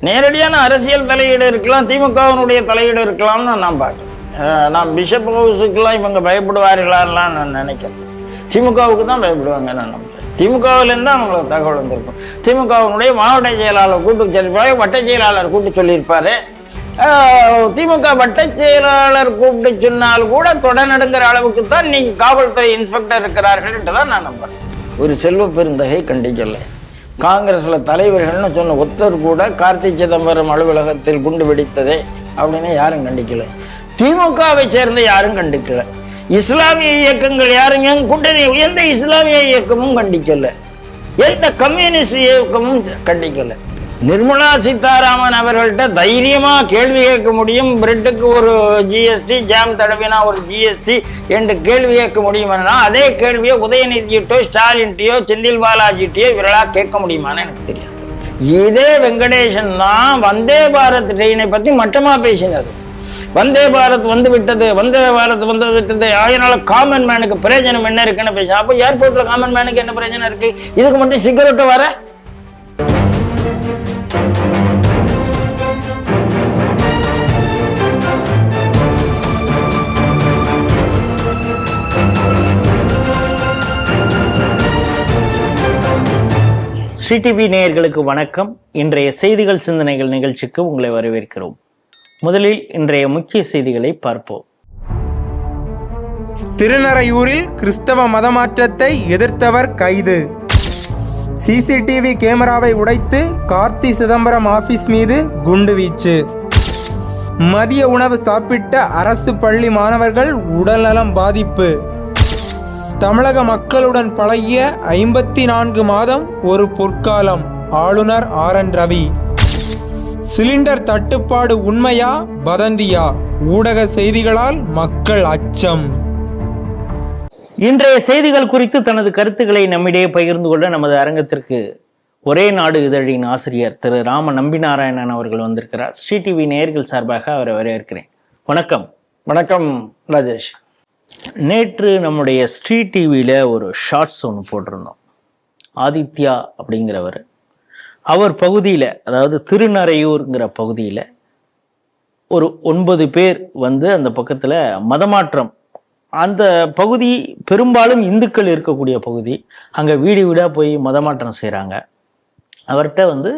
நேரடியான அரசியல் தலையீடு இருக்கலாம், திமுகவினுடைய தலையீடு இருக்கலாம்னு நான் பார்க்குறேன். நான் பிஷப் ஹவுஸுக்கெல்லாம் இவங்க பயப்படுவார்களான்லாம் நான் நினைக்கிறேன். திமுகவுக்கு தான் பயப்படுவாங்க நான் நம்புறேன். திமுகவிலேருந்து அவங்களுக்கு தகவல் வந்திருக்கும். திமுகவினுடைய மாவட்ட செயலாளர் கூட்டு சொல்லியிருப்பாரு, வட்ட செயலாளர் கூட்டு சொல்லியிருப்பாரு. திமுக வட்ட செயலாளர் கூப்பிட்டு சொன்னால் கூட தொடநடுங்கிற அளவுக்கு தான் இன்னைக்கு காவல்துறை இன்ஸ்பெக்டர் இருக்கிறார்கள் என்று தான் நான் நம்புறேன். ஒரு செல்வ பெருந்தகை கண்டிக்கல. காங்கிரஸ்ல தலைவர்கள்னு சொன்ன ஒருத்தர் கூட கார்த்தி சிதம்பரம் அலுவலகத்தில் குண்டு வெடித்ததே அப்படின்னு யாரும் கண்டிக்கல. திமுகவை சேர்ந்த யாரும் கண்டிக்கல. இஸ்லாமிய இயக்கங்கள் யாருங்க கூட்டணி எந்த இஸ்லாமிய இயக்கமும் கண்டிக்கல, எந்த கம்யூனிஸ்ட் இயக்கமும் கண்டிக்கல. நிர்மலா சீதாராமன் அவர்கள்ட்ட தைரியமா கேள்வி கேட்க முடியும். பிரெட்டுக்கு ஒரு ஜிஎஸ்டி, ஜாம் தடவினா ஒரு ஜிஎஸ்டி என்று கேள்வி கேட்க முடியுமானா அதே கேள்வியை உதயநிதியிட்டோ ஸ்டாலின்ட்டையோ செந்தில் பாலாஜிட்டையோ இவர்களா கேட்க முடியுமான்னு எனக்கு தெரியாது. இதே வெங்கடேசன் தான் வந்தே பாரத் ட்ரெயினை பத்தி மட்டமா பேசினது. வந்தே பாரத் வந்து விட்டது, வந்தே பாரத் வந்து விட்டது, அதனால காமன் மேனுக்கு பிரயோஜனம் என்ன இருக்குன்னு பேச. அப்போ ஏர்போர்ட்ல காமன் மேனுக்கு என்ன பிரயோஜனம் இருக்கு? இதுக்கு மட்டும் சிகரெட்டு வர ஸ்ரீடிவி நேயர்களுக்கு வணக்கம். இன்றைய செய்திகள் சிந்தனைகள் நிகழ்ச்சிக்கு உங்களை வரவேற்கிறோம். முதலில் இன்றைய முக்கிய செய்திகளை பார்ப்போம். திருநறையூரில் கிறிஸ்தவ மதமாற்றத்தை எதிர்த்தவர் கைது. சிசிடிவி கேமராவை உடைத்து கார்த்தி சிதம்பரம் ஆபீஸ் மீது குண்டுவீச்சு. மதிய உணவு சாப்பிட்ட அரசு பள்ளி மாணவர்கள் உடல்நலம் பாதிப்பு. தமிழக மக்களுடன் பழகிய 54 மாதம் ஒரு பொற்காலம். ஆளுநர் RN ரவி. சிலிண்டர் தட்டுப்பாடு உண்மையா வதந்தியா? ஊடக செய்திகளால் மக்கள் அச்சம். இன்றைய செய்திகள் குறித்து தனது கருத்துக்களை நம்மிடையே பகிர்ந்து கொள்ள நமது அரங்கத்திற்கு ஒரே நாடு இதழின் ஆசிரியர் திரு ராம நம்பிநாராயணன் அவர்கள் வந்திருக்கிறார். ஸ்ரீடிவி நேயர்கள் சார்பாக அவரை வரவேற்கிறேன். வணக்கம். வணக்கம் ராஜேஷ். நேற்று நம்முடைய ஸ்ட்ரீட் டிவியில் ஒரு ஷார்ட்ஸ் ஒன்று போட்டிருந்தோம். ஆதித்யா அப்படிங்கிறவர், அவர் பகுதியில், அதாவது திருநறையூருங்கிற பகுதியில் ஒரு 9 பேர் வந்து அந்த பக்கத்தில் மதமாற்றம், அந்த பகுதி பெரும்பாலும் இந்துக்கள் இருக்கக்கூடிய பகுதி, அங்கே வீடு வீடாக போய் மதமாற்றம் செய்கிறாங்க. அவர்கிட்ட வந்து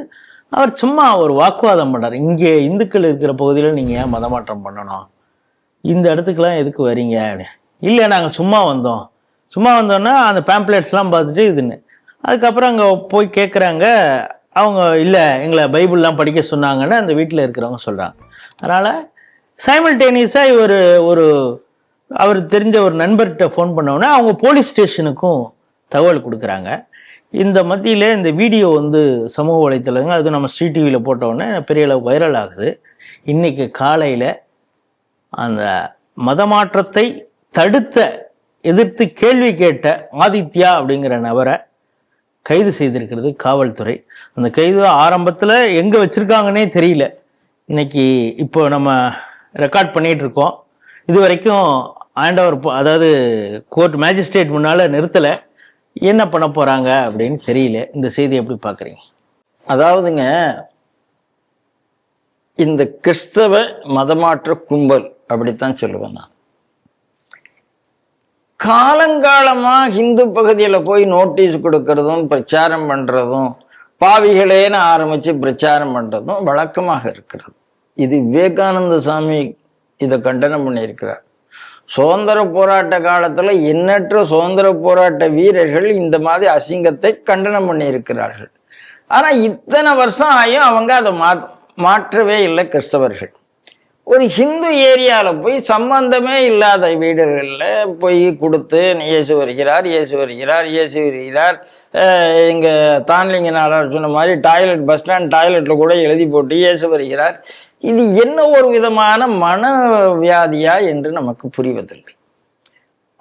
அவர் சும்மா ஒரு வாக்குவாதம் பண்ணுறார். இங்கே இந்துக்கள் இருக்கிற பகுதியில் நீங்கள் ஏன் மதமாற்றம் பண்ணணும், இந்த இடத்துக்கெல்லாம் எதுக்கு வரீங்க? இல்லை, நாங்கள் சும்மா வந்தோன்னா அந்த பேம்ப்ளெட்ஸ்லாம் பார்த்துட்டு இதுன்னு. அதுக்கப்புறம் அங்கே போய் கேட்குறாங்க. அவங்க இல்லை, எங்களை பைபிள்லாம் படிக்க சொன்னாங்கன்னு அந்த வீட்டில் இருக்கிறவங்க சொல்கிறாங்க. அதனால் சைமல்டேனியஸாக இவர் அவர் தெரிஞ்ச ஒரு நண்பர்கிட்ட ஃபோன் பண்ணோன்னே அவங்க போலீஸ் ஸ்டேஷனுக்கும் தகவல் கொடுக்குறாங்க. இந்த மத்தியில் இந்த வீடியோ வந்து சமூக வலைத்தளங்கள், அது நம்ம ஸ்ட்ரீட் டிவியில் போட்டோடனே பெரிய அளவு வைரல் ஆகுது. இன்றைக்கி காலையில் அந்த மதமாற்றத்தை எதிர்த்து கேள்வி கேட்ட ஆதித்யா அப்படிங்கிற நபரை கைது செய்திருக்கிறது காவல்துறை. அந்த கைது ஆரம்பத்தில் எங்கே வச்சுருக்காங்கன்னே தெரியல. இன்னைக்கு இப்போ நம்ம ரெக்கார்ட் பண்ணிகிட்டு இருக்கோம். இது வரைக்கும் அதாவது கோர்ட் மேஜிஸ்ட்ரேட் முன்னால் நிறுத்தலை. என்ன பண்ண போகிறாங்க அப்படின்னு தெரியல. இந்த செய்தி எப்படி பார்க்குறீங்க? அதாவதுங்க, இந்த கிறிஸ்தவ மதமாற்ற கும்பல் அப்படித்தான் சொல்லுவேன் நான். காலங்காலமா இந்து பகுதியில் போய் நோட்டீஸ் கொடுக்கறதும் பிரச்சாரம் பண்றதும், பாவிகளேன்னு ஆரம்பிச்சு பிரச்சாரம் பண்றதும் வழக்கமாக இருக்கிறது. இது விவேகானந்த சாமி இதை கண்டனம் பண்ணியிருக்கிறார். சுதந்திர போராட்ட காலத்துல எண்ணற்ற சுதந்திர போராட்ட வீரர்கள் இந்த மாதிரி அசிங்கத்தை கண்டனம் பண்ணியிருக்கிறார்கள். ஆனா இத்தனை வருஷம் ஆயும் அவங்க அதை மாற்றவே இல்லை. கிறிஸ்தவர்கள் ஒரு ஹிந்து ஏரியாவில் போய் சம்பந்தமே இல்லாத வீடுகளில் போய் கொடுத்து இயேசு வருகிறார், இங்கே தான்லிங்க நாடார் சொன்ன மாதிரி டாய்லெட், பஸ் ஸ்டாண்ட் டாய்லெட்டில் கூட எழுதி போட்டு இயேசு வருகிறார். இது என்ன ஒரு விதமான மனவியாதியா என்று நமக்கு புரிவதில்லை.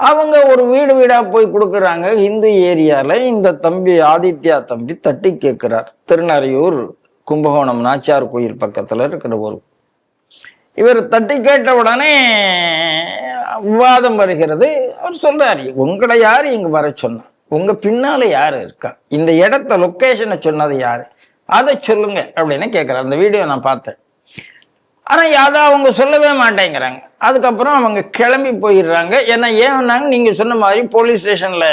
அவங்க ஒரு வீடு வீடாக போய் கொடுக்குறாங்க. ஹிந்து ஏரியாவில் இந்த தம்பி ஆதித்யா தம்பி தட்டி கேட்கிறார். திருநறையூர் கும்பகோணம் நாச்சியார் கோயில் பக்கத்தில் இருக்கிற ஒரு இவர் தட்டி கேட்ட உடனே விவாதம் வருகிறது. அவர் சொல்றாரு, உங்களை யாரு இங்க வர சொன்னா, உங்க பின்னால யாரு இருக்கா, இந்த இடத்த லொக்கேஷனை சொன்னது யாரு, அதை சொல்லுங்க அப்படின்னு கேட்குறேன். அந்த வீடியோ நான் பார்த்தேன். ஆனால் அதை அவங்க சொல்லவே மாட்டேங்கிறாங்க. அதுக்கப்புறம் அவங்க கிளம்பி போயிடுறாங்க. ஏன்னா ஏன்னாங்க, நீங்கள் சொன்ன மாதிரி போலீஸ் ஸ்டேஷனில்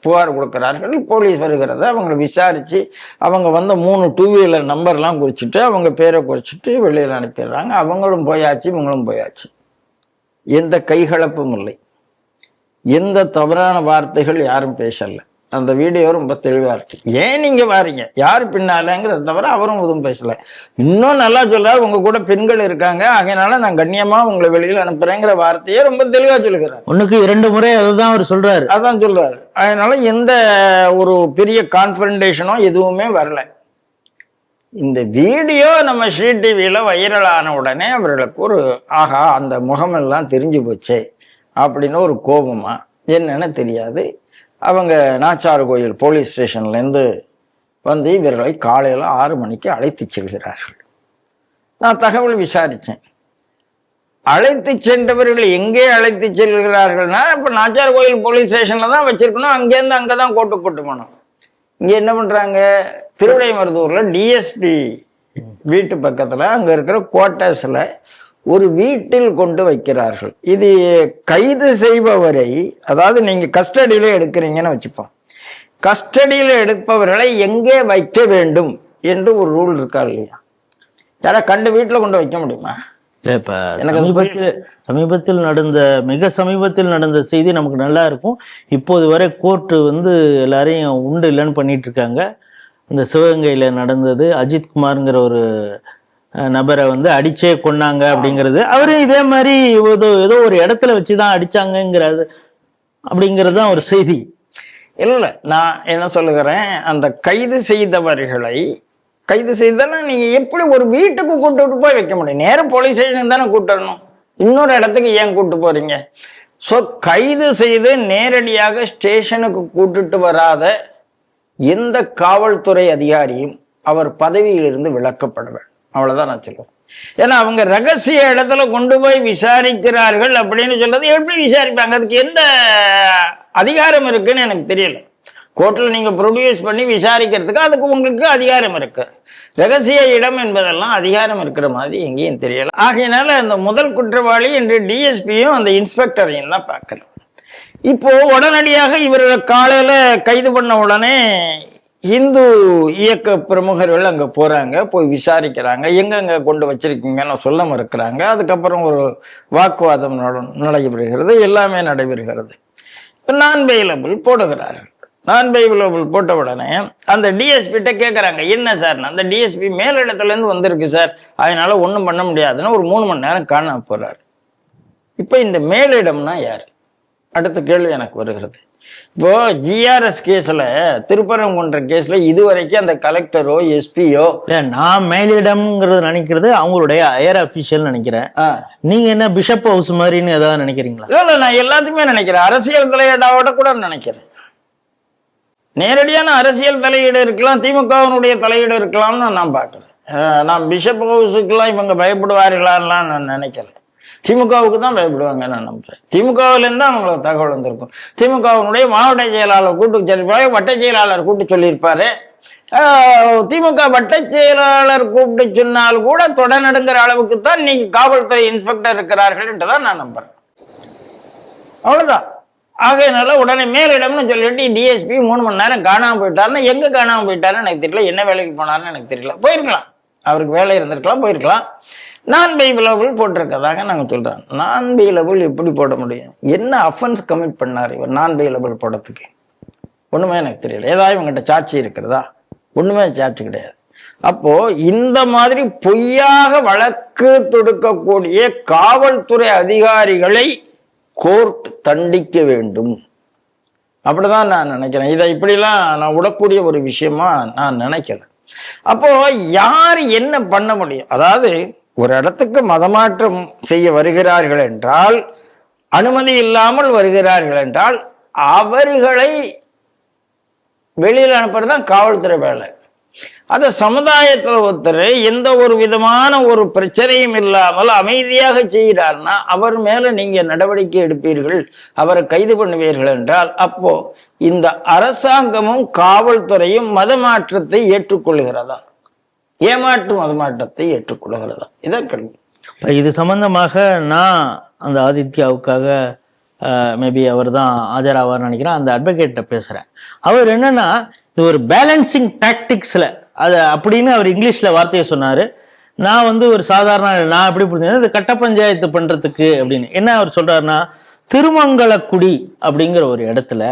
புகார் கொடுக்குறார்கள். போலீஸ் வருகிறத அவங்களை விசாரித்து அவங்க வந்த 3 2 வீலர் நம்பர்லாம் குறிச்சிட்டு அவங்க பேரை குறிச்சிட்டு வெளியில் அனுப்பிடுறாங்க. அவங்களும் போயாச்சு, இவங்களும் போயாச்சு. எந்த கைகலப்பும் இல்லை, எந்த தவறான வார்த்தைகள் யாரும் பேசலை. அந்த வீடியோ ரொம்ப தெளிவாக இருக்கு. ஏன் நீங்கள் வாரீங்க, யார் பின்னாலங்கிறத தவிர அவரும் எதுவும் பேசலை. இன்னும் நல்லா சொல்றாரு, உங்க கூட பெண்கள் இருக்காங்க, அதனால நான் கண்ணியமா உங்களை வெளியில் அனுப்புறேங்கிற வார்த்தையே ரொம்ப தெளிவாக சொல்லுகிறார். 1க்கு 2 முறை அதுதான் அவர் சொல்றாரு. அதான் சொல்றாரு. அதனால எந்த ஒரு பெரிய கான்ஃபரன்டேஷனோ எதுவுமே வரல. இந்த வீடியோ நம்ம ஸ்ரீ டிவியில வைரல் ஆன உடனே அவர்களுக்கு ஒரு ஆஹா, அந்த முகமெல்லாம் தெரிஞ்சு போச்சே அப்படின்னு ஒரு கோபமா என்னன்னு தெரியாது. அவங்க நாச்சார் கோயில் போலீஸ் ஸ்டேஷன்லேருந்து வந்து இவர்களை காலையில் 6 மணிக்கு அழைத்து செல்கிறார்கள். நான் தகவல் விசாரித்தேன். அழைத்து சென்றவர்கள் எங்கே அழைத்து செல்கிறார்கள்னா, இப்போ நாச்சார் கோயில் போலீஸ் ஸ்டேஷனில் தான் வச்சிருக்கணும். அங்கேருந்து அங்கே தான் கூட்டு போகணும். இங்கே என்ன பண்ணுறாங்க, திருவிடைமருதூரில் டிஎஸ்பி வீட்டு பக்கத்தில் அங்கே இருக்கிற குவார்ட்டர்ஸில் ஒரு வீட்டில் கொண்டு வைக்கிறார்கள். இது கைது செய்பவரை, அதாவது நீங்க கஸ்டடியில எடுக்கிறீங்கன்னு வச்சுப்போம், கஸ்டடியில எடுப்பவர்களை எங்கே வைக்க வேண்டும் என்று ஒரு ரூல் இருக்கா இல்லையா? யாரா கண்டு வீட்டுல கொண்டு வைக்க முடியுமா? சமீபத்தில் நடந்த மிக சமீபத்தில் நடந்த செய்தி நமக்கு நல்லா இருக்கும். இப்போது வரை கோர்ட்டு வந்து எல்லாரையும் உண்டு இல்லைன்னு பண்ணிட்டு இருக்காங்க. இந்த சிவகங்கையில நடந்தது, அஜித்குமார்ங்கிற ஒரு நபரை வந்து அடிச்சே கொண்டாங்க அப்படிங்கிறது. அவரு இதே மாதிரி ஏதோ ஒரு இடத்துல வச்சுதான் அடிச்சாங்கிறது அப்படிங்கிறது தான் ஒரு செய்தி. இல்லை, நான் என்ன சொல்லுகிறேன், அந்த கைது செய்தவர்களை கைது செய்தனா நீங்க எப்படி ஒரு வீட்டுக்கு கூப்பிட்டு போய் வைக்க முடியும்? நேரம் போலீஸ் ஸ்டேஷனுக்கு தானே கூட்டணும், இன்னொரு இடத்துக்கு ஏன் கூப்பிட்டு போறீங்க? ஸோ கைது செய்து நேரடியாக ஸ்டேஷனுக்கு கூட்டிட்டு வராத எந்த காவல்துறை அதிகாரியும் அவர் பதவியிலிருந்து விலக்கப்படுவார். அவ்வளவுதான் நான் சொல்லுவேன். ஏன்னா அவங்க ரகசிய இடத்துல கொண்டு போய் விசாரிக்கிறார்கள் அப்படின்னு சொல்றது எப்படி விசாரிப்பாங்க? அதுக்கு எந்த அதிகாரம் இருக்குன்னு எனக்கு தெரியல. கோர்ட்ல நீங்க ப்ரொடியூஸ் பண்ணி விசாரிக்கிறதுக்கு அதுக்கு உங்களுக்கு அதிகாரம் இருக்கு. ரகசிய இடம் என்பதெல்லாம் அதிகாரம் இருக்கிற மாதிரி எங்கேயும் தெரியல. ஆகையினால அந்த முதல் குற்றவாளி என்று டிஎஸ்பியும் அந்த இன்ஸ்பெக்டரையும் தான் பார்க்கிறேன். இப்போ உடனடியாக இவர்களை காலையில கைது பண்ண உடனே இந்து இயக்க பிரமுகர்கள் அங்கே போகிறாங்க, போய் விசாரிக்கிறாங்க, எங்கெங்க கொண்டு வச்சிருக்கீங்கன்னு சொல்ல மறுக்கிறாங்க. அதுக்கப்புறம் ஒரு வாக்குவாதம் நடைபெறுகிறது, எல்லாமே நடைபெறுகிறது. நான் பெயிலபிள் போடுகிறார்கள். நான் பெயிலபிள் போட்ட உடனே அந்த டிஎஸ்பிட்ட கேட்குறாங்க, என்ன சார்? அந்த டிஎஸ்பி மேலிடத்துலேருந்து வந்திருக்கு சார், அதனால ஒன்றும் பண்ண முடியாதுன்னு ஒரு 3 மணி நேரம் காண போகிறார். இப்போ இந்த மேலிடம்னா யார்? அடுத்த கேள்வி எனக்கு வருகிறது. இப்போ ஜிஆர்எஸ் கேஸ்ல, திருப்பரங்குன்ற கேஸ்ல இதுவரைக்கும் அந்த கலெக்டரோ எஸ்பியோ, நான் மேலிடம்ங்கிறது நினைக்கிறது அவங்களுடைய ஹையர் அபிஷியல் நினைக்கிறேன். நீங்க என்ன பிஷப் ஹவுஸ் மாதிரின்னு ஏதாவது நினைக்கிறீங்களா? இல்ல, நான் எல்லாத்தையுமே நினைக்கிறேன். அரசியல் தலையீடாவோட கூட நினைக்கிறேன். நேரடியான அரசியல் தலையீடு இருக்கலாம், திமுகவினுடைய தலையீடு இருக்கலாம்னு நான் பார்க்கிறேன். நான் பிஷப் ஹவுஸுக்கெல்லாம் இவங்க பயப்படுவார்களான்லாம் நான் நினைக்கிறேன். திமுகவுக்கு தான் பயப்படுவாங்க நான் நம்புறேன். திமுகவிலேருந்து அவங்களுக்கு தகவல் வந்திருக்கும். திமுகவினுடைய மாவட்ட செயலாளர் கூட்டு சொல்லியிருப்பாரு, வட்ட செயலாளர் கூட்டு சொல்லியிருப்பாரு. திமுக வட்ட செயலாளர் கூப்பிட்டு சொன்னால் கூட தொடநடுங்கிற அளவுக்கு தான் இன்னைக்கு காவல்துறை இன்ஸ்பெக்டர் இருக்கிறார்கள் என்றுதான் நான் நம்புறேன். அவ்வளவுதான். ஆகையினால உடனே மேலிடம்னு சொல்லிட்டு டிஎஸ்பி 3 மணி நேரம் காணாமல் போயிட்டாருன்னா, எங்க காணாமல் போயிட்டாருன்னு எனக்கு தெரியல, என்ன வேலைக்கு போனாருன்னு எனக்கு தெரியல. போயிருக்கலாம், அவருக்கு வேலை இருந்திருக்கலாம், போயிருக்கலாம். நான் பெயிலபிள் போட்டிருக்கதாக நாங்கள் சொல்கிறோம். நான் பெயிலபிள் எப்படி போட முடியும்? என்ன அஃபென்ஸ் கமிட் பண்ணார் இவர் நான் பெயிலபிள் போடுறதுக்கு? ஒன்றுமே எனக்கு தெரியல. ஏதாவது இவங்ககிட்ட சாட்சி இருக்கிறதா? ஒன்றுமே சாட்சி கிடையாது. அப்போ இந்த மாதிரி பொய்யாக வழக்கு தொடுக்கக்கூடிய காவல்துறை அதிகாரிகளை கோர்ட் தண்டிக்க வேண்டும். அப்படிதான் நான் நினைக்கிறேன். இதை இப்படிலாம் நான் விடக்கூடிய ஒரு விஷயமா நான் நினைக்கிறேன். அப்போ யார் என்ன பண்ண முடியும்? அதாவது ஒரு இடத்துக்கு மதமாற்றம் செய்ய வருகிறார்கள் என்றால், அனுமதி இல்லாமல் வருகிறார்கள் என்றால், அவர்களை வெளியில் அனுப்புறதுதான் காவல்துறை வேலை. அதை சமுதாயத்தில் ஒருத்தர் எந்த ஒரு விதமான ஒரு பிரச்சனையும் இல்லாமல் அமைதியாக செய்கிறார்னா அவர் மேல நீங்க நடவடிக்கை எடுப்பீர்கள், அவரை கைது பண்ணுவீர்கள் என்றால், அப்போ இந்த அரசாங்கமும் காவல்துறையும் மத மாற்றத்தை ஏற்றுக்கொள்கிறதா? ஏமாற்று மதமாற்றத்தை ஏற்றுக்கொள்கிறதா? இதான் கேள்வி. இது சம்பந்தமாக நான் அந்த ஆதித்யாவுக்காக மேபி அவர் தான் ஆஜராவார்னு நினைக்கிறேன், அந்த அட்வொகேட்ட பேசுறேன். அவர் என்னன்னா இது ஒரு பேலன்சிங் டாக்டிக்ஸ்ல அது அப்படின்னு அவர் இங்கிலீஷ்ல வார்த்தையை சொன்னாரு. நான் வந்து ஒரு சாதாரண நான் எப்படி புரிஞ்சேன், இது கட்ட பஞ்சாயத்து பண்றதுக்கு அப்படின்னு. என்ன அவர் சொல்றாருன்னா, திருமங்கலக்குடி அப்படிங்கிற ஒரு இடத்துல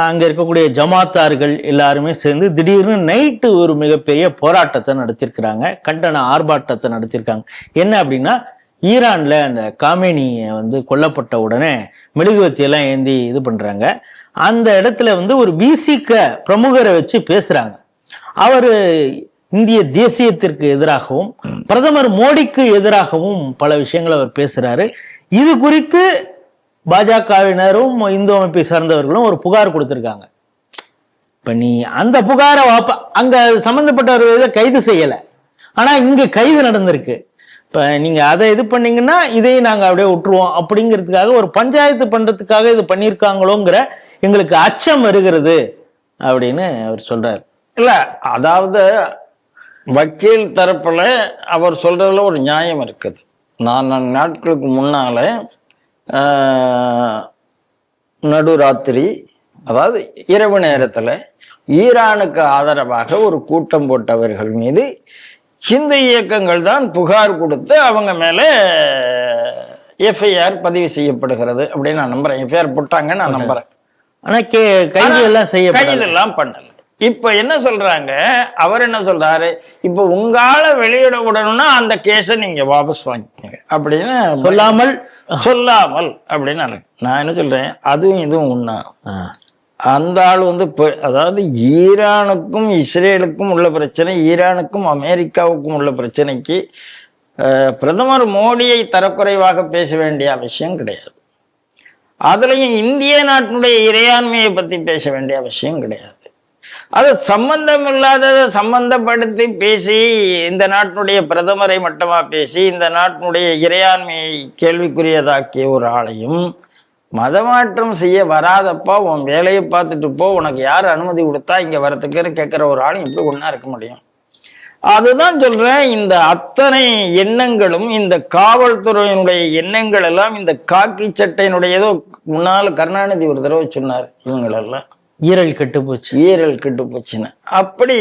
அங்க இருக்கக்கூடிய ஜமாத்தார்கள் எல்லாருமே சேர்ந்து திடீர்னு நைட்டு ஒரு மிகப்பெரிய போராட்டத்தை நடத்திருக்கிறாங்க, கண்டன ஆர்ப்பாட்டத்தை நடத்திருக்காங்க. என்ன அப்படின்னா, ஈரான்ல அந்த காமேனியை வந்து கொல்லப்பட்ட உடனே மெழுகுவத்தி எல்லாம் ஏந்தி இது பண்றாங்க. அந்த இடத்துல வந்து ஒரு விசிக பிரமுகரை வச்சு பேசுறாங்க. அவரு இந்திய தேசியத்திற்கு எதிராகவும் பிரதமர் மோடிக்கு எதிராகவும் பல விஷயங்களை அவர் பேசுறாரு. இது குறித்து பாஜகவினரும் இந்து அமைப்பை சார்ந்தவர்களும் ஒரு புகார் கொடுத்திருக்காங்க. இப்ப நீ அந்த புகாரை அங்க சம்பந்தப்பட்டவர்களை கைது செய்யல, ஆனா இங்க கைது நடந்திருக்கு. இப்ப நீங்க அதை இது பண்ணீங்கன்னா இதையும் நாங்க அப்படியே விட்டுருவோம் அப்படிங்கிறதுக்காக ஒரு பஞ்சாயத்து பண்றதுக்காக இது பண்ணியிருக்காங்களோங்கிற எங்களுக்கு அச்சம் வருகிறது அப்படின்னு அவர் சொல்றாரு. இல்ல, அதாவது வக்கீல் தரப்புல அவர் சொல்றதுல ஒரு நியாயம் இருக்குது. 4 நாட்களுக்கு முன்னால நடுராத்திரி, அதாவது இரவு நேரத்துல ஈரானுக்கு ஆதரவாக ஒரு கூட்டம் போட்டவர்கள் மீது ஹிந்து இயக்கங்கள் தான் புகார் கொடுத்து அவங்க மேல எஃப்ஐஆர் பதிவு செய்யப்படுகிறது அப்படின்னு நான் நம்புறேன். எஃப்ஐஆர் போட்டாங்க நான் நம்புறேன். ஆனா கைதெல்லாம் பண்ணல. இப்ப என்ன சொல்றாங்க, அவர் என்ன சொல்றாரு, இப்ப உங்கால வெளியிட விடணும்னா அந்த கேஸை நீங்க வாபஸ் வாங்கிக்கோங்க அப்படின்னு சொல்லாமல் அப்படின்னு நான் என்ன சொல்றேன், அதுவும் இதுவும் ஒண்ணா. அந்த ஆள் வந்து அதாவது ஈரானுக்கும் இஸ்ரேலுக்கும் உள்ள பிரச்சனை, ஈரானுக்கும் அமெரிக்காவுக்கும் உள்ள பிரச்சனைக்கு பிரதமர் மோடியை தரக்குறைவாக பேச வேண்டிய அவசியம் கிடையாது. அதுலயும் இந்திய நாட்டினுடைய இறையாண்மையை பத்தி பேச வேண்டிய அவசியம் கிடையாது. அது சம்பந்தம் இல்லாததை சம்பந்தப்படுத்தி பேசி இந்த நாட்டினுடைய பிரதமரை மட்டமா பேசி இந்த நாட்டினுடைய இறையாண்மையை கேள்விக்குரியதாக்கிய ஒரு ஆளையும் மதமாற்றம் செய்ய வராதப்பா உன் வேலையை பார்த்துட்டு போ, உனக்கு யார் அனுமதி கொடுத்தா இங்க வரத்துக்குன்னு கேட்கிற ஒரு ஆளும் எப்படி ஒன்னா இருக்க முடியும்? அதுதான் சொல்றேன், இந்த அத்தனை எண்ணங்களும் இந்த காவல்துறையினுடைய எண்ணங்கள் எல்லாம் இந்த காக்கி சட்டையினுடைய ஏதோ முன்னால கருணாநிதி ஒரு தடவை சொன்னார், இவங்களெல்லாம் ஈரல் கெட்டு போச்சுன்னு. அப்படி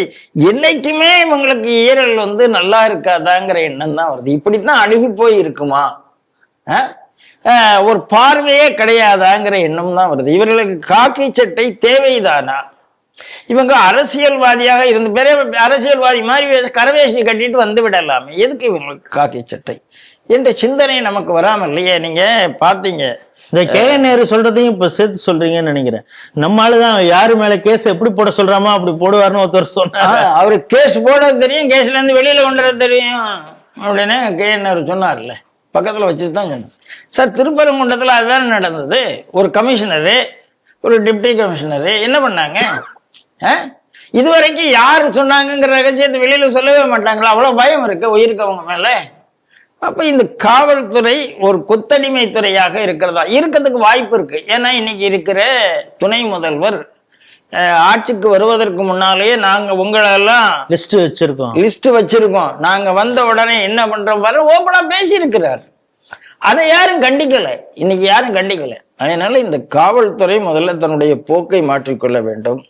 என்னைக்குமே இவங்களுக்கு ஈரல் வந்து நல்லா இருக்காதாங்கிற எண்ணம் தான் வருது. இப்படித்தான் அழுகி போய் இருக்குமா, ஒரு பார்வையே கிடையாதாங்கிற எண்ணம் தான் வருது. இவர்களுக்கு காக்கி சட்டை தேவைதானா? இவங்க அரசியல்வாதியாக இருந்து பெரிய அரசியல்வாதி மாதிரி கரவேஷ்டி கட்டிட்டு வந்து விடலாமே, எதுக்கு இவங்களுக்கு காக்கி சட்டை என்ற சிந்தனை நமக்கு வராமல் இல்லையே? நீங்க பாத்தீங்க, இந்த KN நேரு சொல்றதையும் இப்ப சேர்த்து சொல்றீங்கன்னு நினைக்கிறேன். நம்ம ஆளுதான் யாரு மேல கேஸ் எப்படி போட சொல்றாமோ அப்படி போடுவாருன்னு ஒருத்தர் சொன்னாரு. அவரு கேஸ் போட தெரியும், கேஸ்ல இருந்து வெளியில கொண்டு தெரியும் அப்படின்னு KN நேரு சொன்னார்ல, பக்கத்துல வச்சுதான் சொன்னார். சார், திருப்பரங்குன்றத்துல அதுதான் நடந்தது. ஒரு கமிஷனரு, ஒரு டிப்டி கமிஷனரு என்ன பண்ணாங்க? இதுவரைக்கும் யாரு சொன்னாங்கிற ரகசியத்தை வெளியில சொல்லவே மாட்டாங்களா? அவ்வளவு பயம் இருக்கு உயிருக்கு அவங்க மேல. அப்ப இந்த காவல்துறை ஒரு கொத்தடிமை துறையாக இருக்கிறதா? இருக்கிறதுக்கு வாய்ப்பு இருக்கு. ஏன்னா இன்னைக்கு இருக்கிற துணை முதல்வர் ஆட்சிக்கு வருவதற்கு முன்னாலேயே நாங்க உங்களெல்லாம் லிஸ்ட் வச்சிருக்கோம், நாங்க வந்த உடனே என்ன பண்றோம் பாரு ஓப்பனா பேசி இருக்கிறார். அதை யாரும் கண்டிக்கல, இன்னைக்கு யாரும் கண்டிக்கல. அதனால இந்த காவல்துறை முதல்ல தன்னுடைய போக்கை மாற்றிக்கொள்ள வேண்டும்.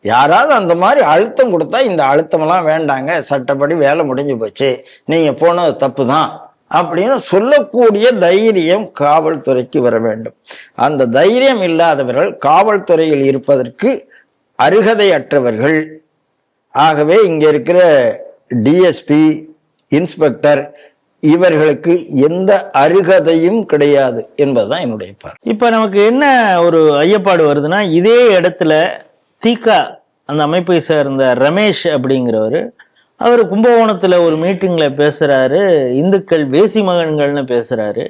யாராவது அந்த மாதிரி அழுத்தம் கொடுத்தா இந்த அழுத்தம் எல்லாம் வேண்டாங்க, சட்டப்படி வேலை முடிஞ்சு போச்சு, நீங்க போனது தப்பு தான் அப்படின்னு சொல்லக்கூடிய தைரியம் காவல்துறைக்கு வர வேண்டும். அந்த தைரியம் இல்லாதவர்கள் காவல்துறையில் இருப்பதற்கு அருகதையற்றவர்கள். ஆகவே இங்க இருக்கிற டிஎஸ்பி, இன்ஸ்பெக்டர் இவர்களுக்கு எந்த அருகதையும் கிடையாது என்பதுதான் என்னுடைய பார்வை. இப்ப நமக்கு என்ன ஒரு ஐயப்பாடு வருதுன்னா, இதே இடத்துல தீகா அந்த அமைப்பை சேர்ந்த ரமேஷ் அப்படிங்கிறவர் அவர் கும்பகோணத்துல ஒரு மீட்டிங்ல பேசுறாரு, இந்துக்கள் வேசி மகன்கள்னு பேசுறாரு.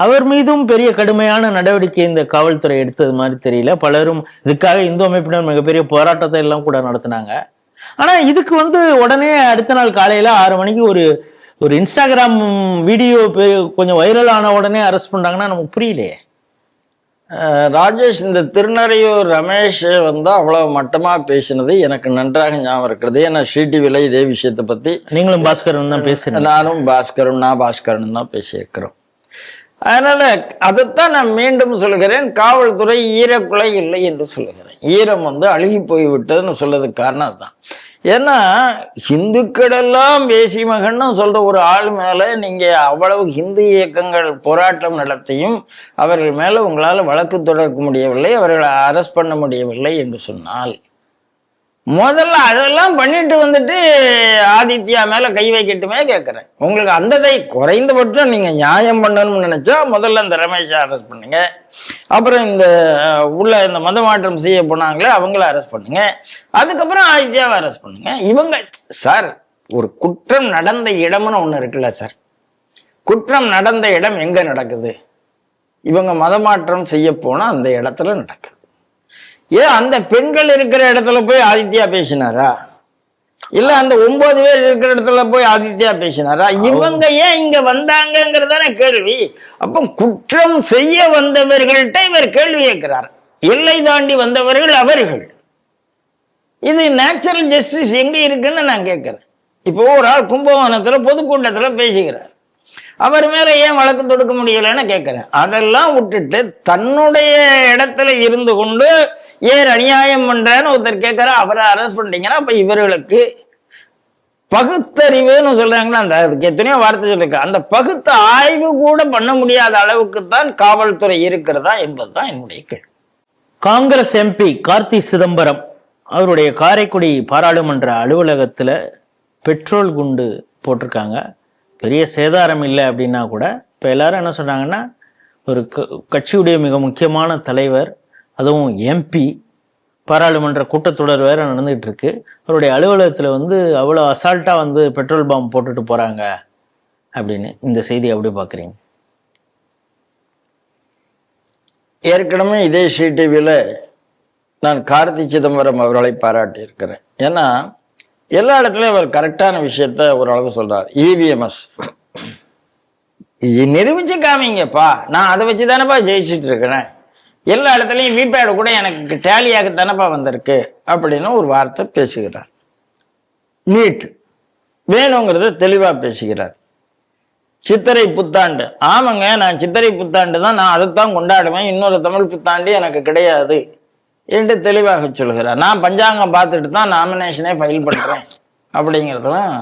அவர் மீதும் பெரிய கடுமையான நடவடிக்கை இந்த காவல்துறை எடுத்தது மாதிரி தெரியல. பலரும் இதுக்காக இந்து அமைப்பினர் மிகப்பெரிய போராட்டத்தை எல்லாம் கூட நடத்தினாங்க. ஆனா இதுக்கு உடனே அடுத்த நாள் காலையில 6 மணிக்கு ஒரு இன்ஸ்டாகிராம் வீடியோ கொஞ்சம் வைரல் ஆன உடனே அரெஸ்ட் பண்றாங்கன்னா நமக்கு புரியலையே. ராஜேஷ், இந்த திருநறையூர் ரமேஷ் வந்து அவ்வளவு மட்டமா பேசினது எனக்கு நன்றாக ஞாபகம் இருக்கிறது. ஏன்னா ஸ்ரீடிவில இதே விஷயத்தை பத்தி நீங்களும் பாஸ்கரன் தான் பேசுறீங்க, நானும் பாஸ்கரன் தான் பேசியிருக்கிறோம். அதனால அதைத்தான் நான் மீண்டும் சொல்கிறேன், காவல்துறை ஈரக்குலை இல்லை என்று சொல்லுகிறேன். ஈரம் வந்து அழுகி போய்விட்டதுன்னு சொல்றதுக்கு காரணம் அதுதான். ஏன்னா ஹிந்துக்களெல்லாம் வேசி மகன்னு சொல்ற ஒரு ஆள் மேல நீங்க அவ்வளவு ஹிந்து இயக்கங்கள் போராட்டம் நடத்தியும் அவர்கள் மேல உங்களால் வழக்கு தொடர்க்க முடியவில்லை, அவர்களை அரெஸ்ட் பண்ண முடியவில்லை என்று சொன்னால், முதல்ல அதெல்லாம் பண்ணிட்டு வந்துட்டு ஆதித்யா மேல கை வைக்கட்டுமே கேட்கிறேன். உங்களுக்கு அந்த குறைந்தபட்சம் நீங்க நியாயம் பண்ணணும்னு நினைச்சா முதல்ல இந்த ரமேஷை அரெஸ்ட் பண்ணுங்க, அப்புறம் இந்த உள்ள இந்த மத மாற்றம் செய்ய போனாங்களே அவங்கள அரெஸ்ட் பண்ணுங்க, அதுக்கப்புறம் ஆதித்யாவை அரெஸ்ட் பண்ணுங்க. இவங்க சார், ஒரு குற்றம் நடந்த இடம்னு ஒண்ணு இருக்குல்ல சார், குற்றம் நடந்த இடம் எங்க நடக்குது? இவங்க மத மாற்றம் செய்ய போனா அந்த இடத்துல நடக்குது. ஏன் அந்த பெண்கள் இருக்கிற இடத்துல போய் ஆதித்யா பேசினாரா? இல்ல அந்த 9 பேர் இருக்கிற இடத்துல போய் ஆதித்யா பேசினாரா? இவங்க ஏன் இங்க வந்தாங்கிறதான கேள்வி. அப்ப குற்றம் செய்ய வந்தவர்கள்ட்ட இவர் கேள்வி கேட்கிறார். எல்லை தாண்டி வந்தவர்கள் அவர்கள். இது நேச்சுரல் ஜஸ்டிஸ் எங்க இருக்குன்னு நான் கேட்கிறேன். இப்போ ஒரு ஆள் கும்பகோணத்துல பொதுக்கூட்டத்துல பேசுகிறார், அவர் மேல ஏன் வழக்கு தொடுக்க முடியலன்னு கேட்கிறேன். அதெல்லாம் விட்டுட்டு தன்னுடைய இடத்துல இருந்து கொண்டு ஏன் அநியாயம் பண்றேன்னு ஒருத்தர் கேட்கிற, அவரை அரெஸ்ட் பண்ணிட்டீங்கன்னா அப்ப இவர்களுக்கு பகுத்தறிவுன்னு சொல்றாங்கன்னா, அந்த அதுக்கு எத்தனையோ வார்த்தை சொல்லிருக்க, அந்த பகுத்த ஆய்வு கூட பண்ண முடியாத அளவுக்கு தான் காவல்துறை இருக்கிறதா என்பதுதான் என்னுடைய கேள்வி. காங்கிரஸ் எம்பி கார்த்தி சிதம்பரம் அவருடைய காரைக்குடி பாராளுமன்ற அலுவலகத்துல பெட்ரோல் குண்டு போட்டிருக்காங்க. பெரிய சேதாரம் இல்லை அப்படின்னா கூட இப்போ எல்லாரும் என்ன சொன்னாங்கன்னா, ஒரு கட்சியுடைய மிக முக்கியமான தலைவர், அதுவும் எம்பி, பாராளுமன்ற கூட்டத்தொடர் வேற நடந்துகிட்டு இருக்கு, அவருடைய அலுவலகத்தில் வந்து அவ்வளோ அசால்ட்டாக வந்து பெட்ரோல் பாம்பு போட்டுட்டு போகிறாங்க அப்படின்னு. இந்த செய்தி எப்படி பார்க்குறீங்க? ஏற்கனவே இதே ஸ்ரீடிவியில் நான் கார்த்தி சிதம்பரம் அவர்களை பாராட்டி இருக்கிறேன். ஏன்னா எல்லா இடத்துலையும் அவர் கரெக்டான விஷயத்த ஓரளவு சொல்றார். இவிஎம்எஸ் நிரூபிச்சு காமிங்கப்பா, நான் அதை வச்சு தானப்பா ஜெயிச்சுட்டு இருக்கிறேன், எல்லா இடத்துலையும் விபேடு கூட எனக்கு டேலியாக தானப்பா வந்திருக்கு அப்படின்னு ஒரு வார்த்தை பேசுகிறார். நீட் வேணுங்கிறத தெளிவா பேசுகிறார். சித்திரை புத்தாண்டு, ஆமாங்க நான் சித்திரை புத்தாண்டு தான், நான் அதைத்தான் கொண்டாடுவேன், இன்னொரு தமிழ் புத்தாண்டு எனக்கு கிடையாது என்று தெளிவாக சொல்கிறார். நான் பஞ்சாங்கம் பார்த்துட்டு தான் நாமினேஷனே ஃபைல் பண்றேன் அப்படிங்கிறதெல்லாம்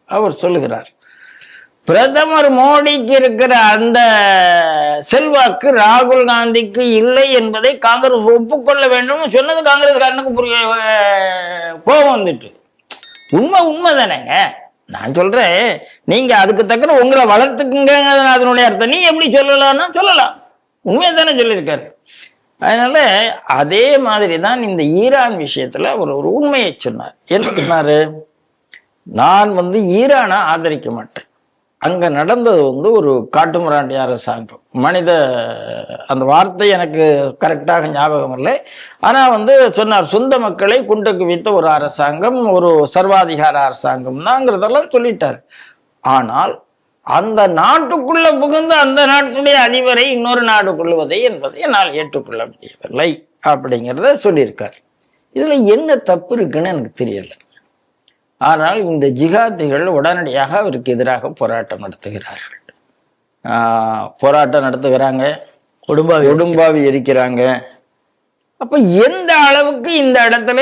அவர் சொல்லுகிறார். பிரதமர் மோடிக்கு இருக்கிற அந்த செல்வாக்கு ராகுல் காந்திக்கு இல்லை என்பதை காங்கிரஸ் ஒப்புக்கொள்ள வேண்டும் சொன்னது காங்கிரஸ்காரனுக்கு கோபம் வந்துட்டு. உண்மை தானேங்க. நான் சொல்றேன், நீங்க அதுக்கு தக்க உங்களை வளர்த்துக்குங்க அதனுடைய அர்த்தம். நீ எப்படி சொல்லலாம்னா சொல்லலாம், உண்மையை தானே சொல்லியிருக்காரு. அதனால அதே மாதிரி தான் இந்த ஈரான் விஷயத்துல அவர் ஒரு உண்மையை சொன்னார். என்ன சொன்னாரு? நான் வந்து ஈரானை ஆதரிக்க மாட்டேன், அங்க நடந்தது வந்து ஒரு காட்டுமிராண்டி அரசாங்கம், மனித அந்த வார்த்தை எனக்கு கரெக்டாக ஞாபகம் இல்லை, ஆனா வந்து சொன்னார் சொந்த மக்களை குண்டுக்கு வைத்த ஒரு அரசாங்கம், ஒரு சர்வாதிகார அரசாங்கம் தான்ங்கிறதெல்லாம் சொல்லிட்டார். ஆனால் அந்த நாட்டுக்குள்ள புகுந்து அந்த நாட்டுடைய அதிபரை இன்னொரு நாடு கொள்வதை என்பதை என்னால் ஏற்றுக்கொள்ள முடியவில்லை அப்படிங்கிறத சொல்லியிருக்கார். இதுல என்ன தப்பு இருக்குன்னு எனக்கு தெரியல. ஆனால் இந்த ஜிகாதிகள் உடனடியாக அவருக்கு எதிராக போராட்டம் நடத்துகிறார்கள், போராட்டம் நடத்துகிறாங்க, கொடும்பாவி எரிக்கிறாங்க. அப்ப எந்த அளவுக்கு இந்த இடத்துல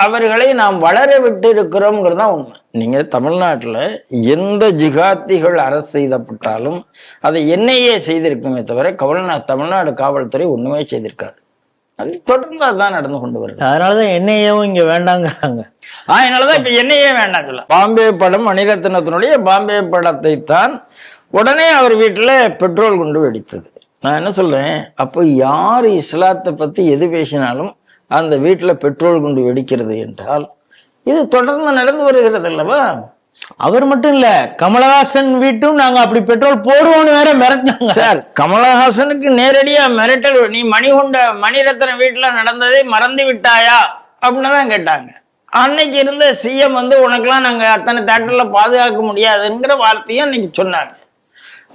அவர்களை நாம் வளர விட்டு இருக்கிறோம்ங்கிறது தான் உண்மை. நீங்க தமிழ்நாட்டுல எந்த ஜிகாத்திகள் அரசு செய்தப்பட்டாலும் அதை என்ஐஏ செய்திருக்குமே தவிர தமிழ்நாடு காவல்துறை ஒண்ணுமே செய்திருக்காரு. அது தொடர்ந்து அதுதான் நடந்து கொண்டு வருது. அதனாலதான் என்ஐஏவும் இங்க வேண்டாங்கிறாங்க. அதனாலதான் இப்ப என்ஐஏ வேண்டாம் சொல்ல. பாம்பே படம் மணிரத்னத்தினுடைய பாம்பே படத்தை தான் உடனே அவர் வீட்டுல பெட்ரோல் குண்டு வெடித்தது. நான் என்ன சொல்றேன், அப்போ யார் இஸ்லாத்தை பத்தி எது பேசினாலும் அந்த வீட்டுல பெட்ரோல் குண்டு வெடிக்கிறது என்றால் இது தொடர்ந்து நடந்து வருகிறது அல்லவா? அவர் மட்டும் இல்ல, கமலஹாசன் வீட்டும் நாங்க அப்படி போடுவோம்னு வேற மிரட்டினாங்க சார். கமலஹாசனுக்கு நேரடியா மிரட்டல், நீ மணிரத்னம் வீட்டுல நடந்ததை மறந்து விட்டாயா அப்படின்னு தான் கேட்டாங்க. அன்னைக்கு இருந்த சிஎம் வந்து உனக்கெல்லாம் நாங்க அத்தனை தேட்டர்ல பாதுகாக்க முடியாதுங்கிற வார்த்தையும் அன்னைக்கு சொன்னாங்க.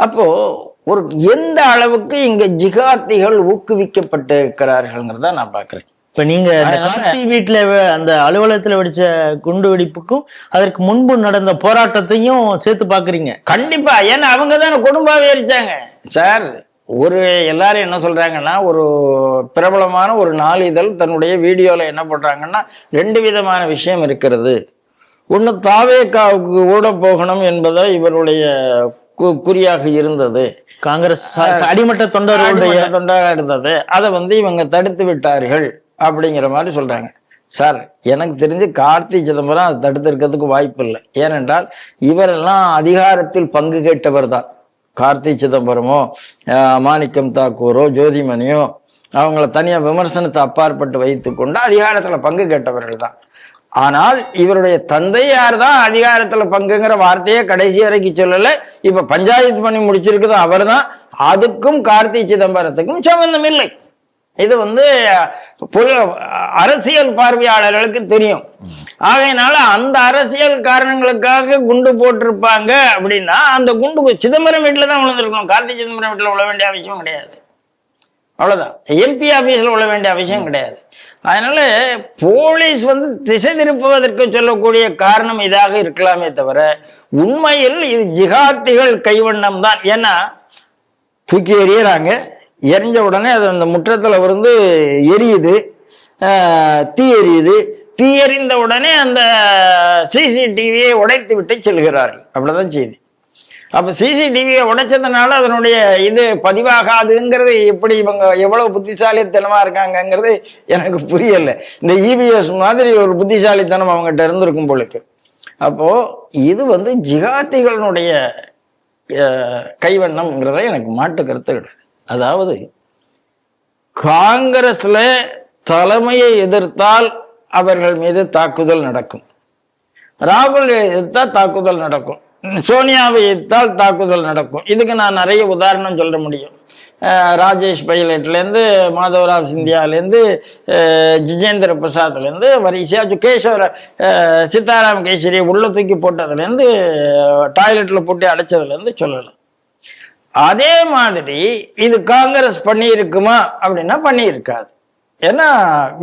அப்போ ஒரு எந்த அளவுக்கு இங்க ஜிகாத்திகள் ஊக்குவிக்கப்பட்டு இருக்கிறார்கள்ங்கிறத நான் பாக்குறேன். இப்ப நீங்க அந்த கார்த்தி வீட்டுல அந்த அலுவலகத்துல வெடிச்ச குண்டு வெடிப்புக்கும் அதற்கு முன்பு நடந்த போராட்டத்தையும் சேர்த்து பாக்குறீங்க? கண்டிப்பா. ஏன்னா அவங்க தானே குடும்பாவே எரிச்சாங்க சார். எல்லாரும் என்ன சொல்றாங்கன்னா, ஒரு பிரபலமான ஒரு நாளிதழ் தன்னுடைய வீடியோல என்ன பண்றாங்கன்னா, 2 விதமான விஷயம் இருக்கிறது. ஒண்ணு தாவேகாவுக்கு ஓட போகணும் என்பதை இவருடைய குறியாக இருந்தது. காங்கிரஸ் அடிமட்ட தொண்டராக இருந்தது. அதை இவங்க தடுத்து விட்டார்கள் அப்படிங்கிற மாதிரி சொல்றாங்க. சார், எனக்கு தெரிஞ்சு கார்த்தி சிதம்பரம் அதை தடுத்திருக்கிறதுக்கு வாய்ப்பு இல்லை. ஏனென்றால் இவரெல்லாம் அதிகாரத்தில் பங்கு கேட்டவர் தான். கார்த்தி சிதம்பரமோ மாணிக்கம் தாக்கூரோ ஜோதிமணியோ அவங்கள தனியா விமர்சனத்தை அப்பாற்பட்டு வைத்து கொண்டு அதிகாரத்துல பங்கு கேட்டவர்கள் தான். ஆனால் இவருடைய தந்தையார் தான் அதிகாரத்துல பங்குங்கிற வார்த்தையை கடைசி வரைக்கும் சொல்லல. இப்ப பஞ்சாயத்து பண்ணி முடிச்சிருக்குது அவர் தான். அதுக்கும் கார்த்தி சிதம்பரத்துக்கும் சம்பந்தம் இல்லை. இது அரசியல் பார்வையாளர்களுக்கு தெரியும். ஆகையினால அந்த அரசியல் காரணங்களுக்காக குண்டு போட்டிருப்பாங்க அப்படின்னா அந்த குண்டு சிதம்பரம் வீட்டுல தான் விழுந்திருக்கணும். கார்த்தி சிதம்பரம் வீட்டுல விழ வேண்டிய அவசியம் கிடையாது. அவ்வளவுதான். எம்பி ஆபீஸ்ல விழ வேண்டிய அவசியம் கிடையாது. அதனால போலீஸ் திசை திருப்புவதற்கு சொல்லக்கூடிய காரணம் இதாக இருக்கலாமே தவிர உண்மையில் இது ஜிகாத்திகள் கைவண்ணம் தான். ஏன்னா தூக்கி எறியறாங்க, எரிஞ்ச உடனே அது அந்த முற்றத்துல எரியுது, தீ எரியுது. தீ எறிந்த உடனே அந்த சிசிடிவியை உடைத்து விட்டு செல்கிறார்கள். அப்படிதான் செய்தி. அப்ப சிசிடிவியை உடைச்சதுனால அதனுடைய இது பதிவாகாதுங்கிறது எப்படி இவங்க எவ்வளவு புத்திசாலித்தனமா இருக்காங்கிறது எனக்கு புரியல. இந்த இவிஎஸ் மாதிரி ஒரு புத்திசாலித்தனம் அவங்ககிட்ட இருந்திருக்கும் போலுக்கு. அப்போ இது ஜிகாத்திகளுடைய கைவண்ணம்ங்கிறத எனக்கு மாட்டு கருத்து கிடையாது. அதாவது காங்கிரஸ்ல தலைமையை எதிர்த்தால் அவர்கள் மீது தாக்குதல் நடக்கும், ராகுல் எதிர்த்தால் தாக்குதல் நடக்கும், சோனியாவை எதிர்த்தால் தாக்குதல் நடக்கும். இதுக்கு நான் நிறைய உதாரணம் சொல்ல முடியும். ராஜேஷ் பைலட்லேருந்து மாதவராவ் சிந்தியாலேருந்து ஜிஜேந்திர பிரசாத்லேருந்து வரிசையா கேசவர சித்தாராம் கேசரியை உள்ள தூக்கி போட்டதுலேருந்து டாய்லெட்டில் போட்டு அடைச்சதுலேருந்து சொல்லலாம். அதே மாதிரி இது காங்கிரஸ் பண்ணியிருக்குமா அப்படின்னா பண்ணியிருக்காது. ஏன்னா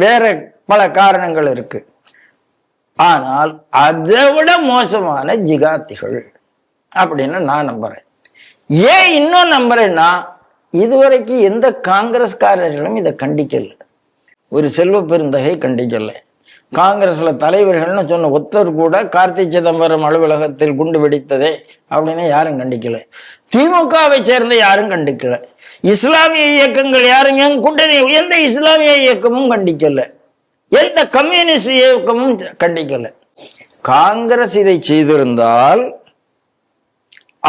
வேற பல காரணங்கள் இருக்கு. ஆனால் அதை விட மோசமான ஜிகாத்திகள் அப்படின்னு நான் நம்புறேன். ஏன் இன்னும் நம்புறேன்னா, இதுவரைக்கும் எந்த காங்கிரஸ்காரர்களும் இதை கண்டிக்கல. ஒரு செல்வ பெருந்தகை கண்டிக்கல. காங்கிரஸ்ல தலைவர்கள்னு சொன்ன ஒருத்தர் கூட கார்த்தி சிதம்பரம் அலுவலகத்தில் குண்டு வெடித்ததே அப்படின்னு யாரும் கண்டிக்கல. திமுகவை சேர்ந்த யாரும் கண்டிக்கல. இஸ்லாமிய இயக்கங்கள் யாரும் கூட்டணி எந்த இஸ்லாமிய இயக்கமும் கண்டிக்கல. எந்த கம்யூனிஸ்ட் இயக்கமும் கண்டிக்கல. காங்கிரஸ் இதை செய்திருந்தால்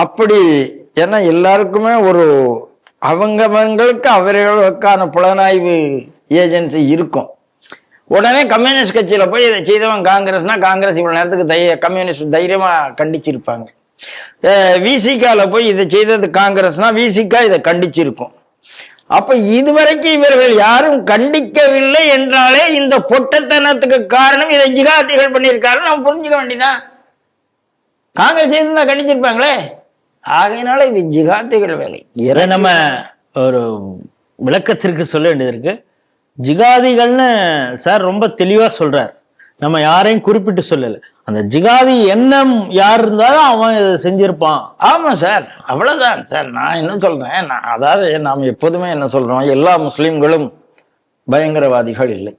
அப்படி, ஏன்னா எல்லாருக்குமே ஒரு அவங்களுக்கு அவர்களுக்கான புலனாய்வு ஏஜென்சி இருக்கும். உடனே கம்யூனிஸ்ட் கட்சியில போய் இதை செய்தவன் காங்கிரஸ்னா காங்கிரஸ் இவ்வளவு நேரத்துக்கு கம்யூனிஸ்ட் தைரியமா கண்டிச்சிருப்பாங்க. விசிகால போய் இதை செய்தது காங்கிரஸ்னா விசிகா இதை கண்டிச்சிருக்கும். அப்ப இதுவரைக்கும் இவர்கள் யாரும் கண்டிக்கவில்லை என்றாலே இந்த பொட்டத்தனத்துக்கு காரணம் இதை ஜிகாத்திகள் பண்ணியிருக்காரு நம்ம புரிஞ்சுக்க வேண்டியதான். காங்கிரஸ் செய்திருந்தா கண்டிச்சிருப்பாங்களே. ஆகையினால இது ஜிகாத்திகள் வேலை. நம்ம ஒரு விளக்கத்திற்கு சொல்ல வேண்டியது இருக்கு. ஜிகாதிகள்னு சார் ரொம்ப தெளிவா சொல்றார். நம்ம யாரையும் குறிப்பிட்டு சொல்லல. அந்த ஜிகாதி எண்ணம் யார் இருந்தாலும் அவன் இதை செஞ்சிருப்பான். ஆமா சார், அவ்வளவுதான் சார். நான் என்ன சொல்றேன், அதாவது நாம் எப்போதுமே என்ன சொல்றோம், எல்லா முஸ்லிம்களும் பயங்கரவாதிகள் இல்லை.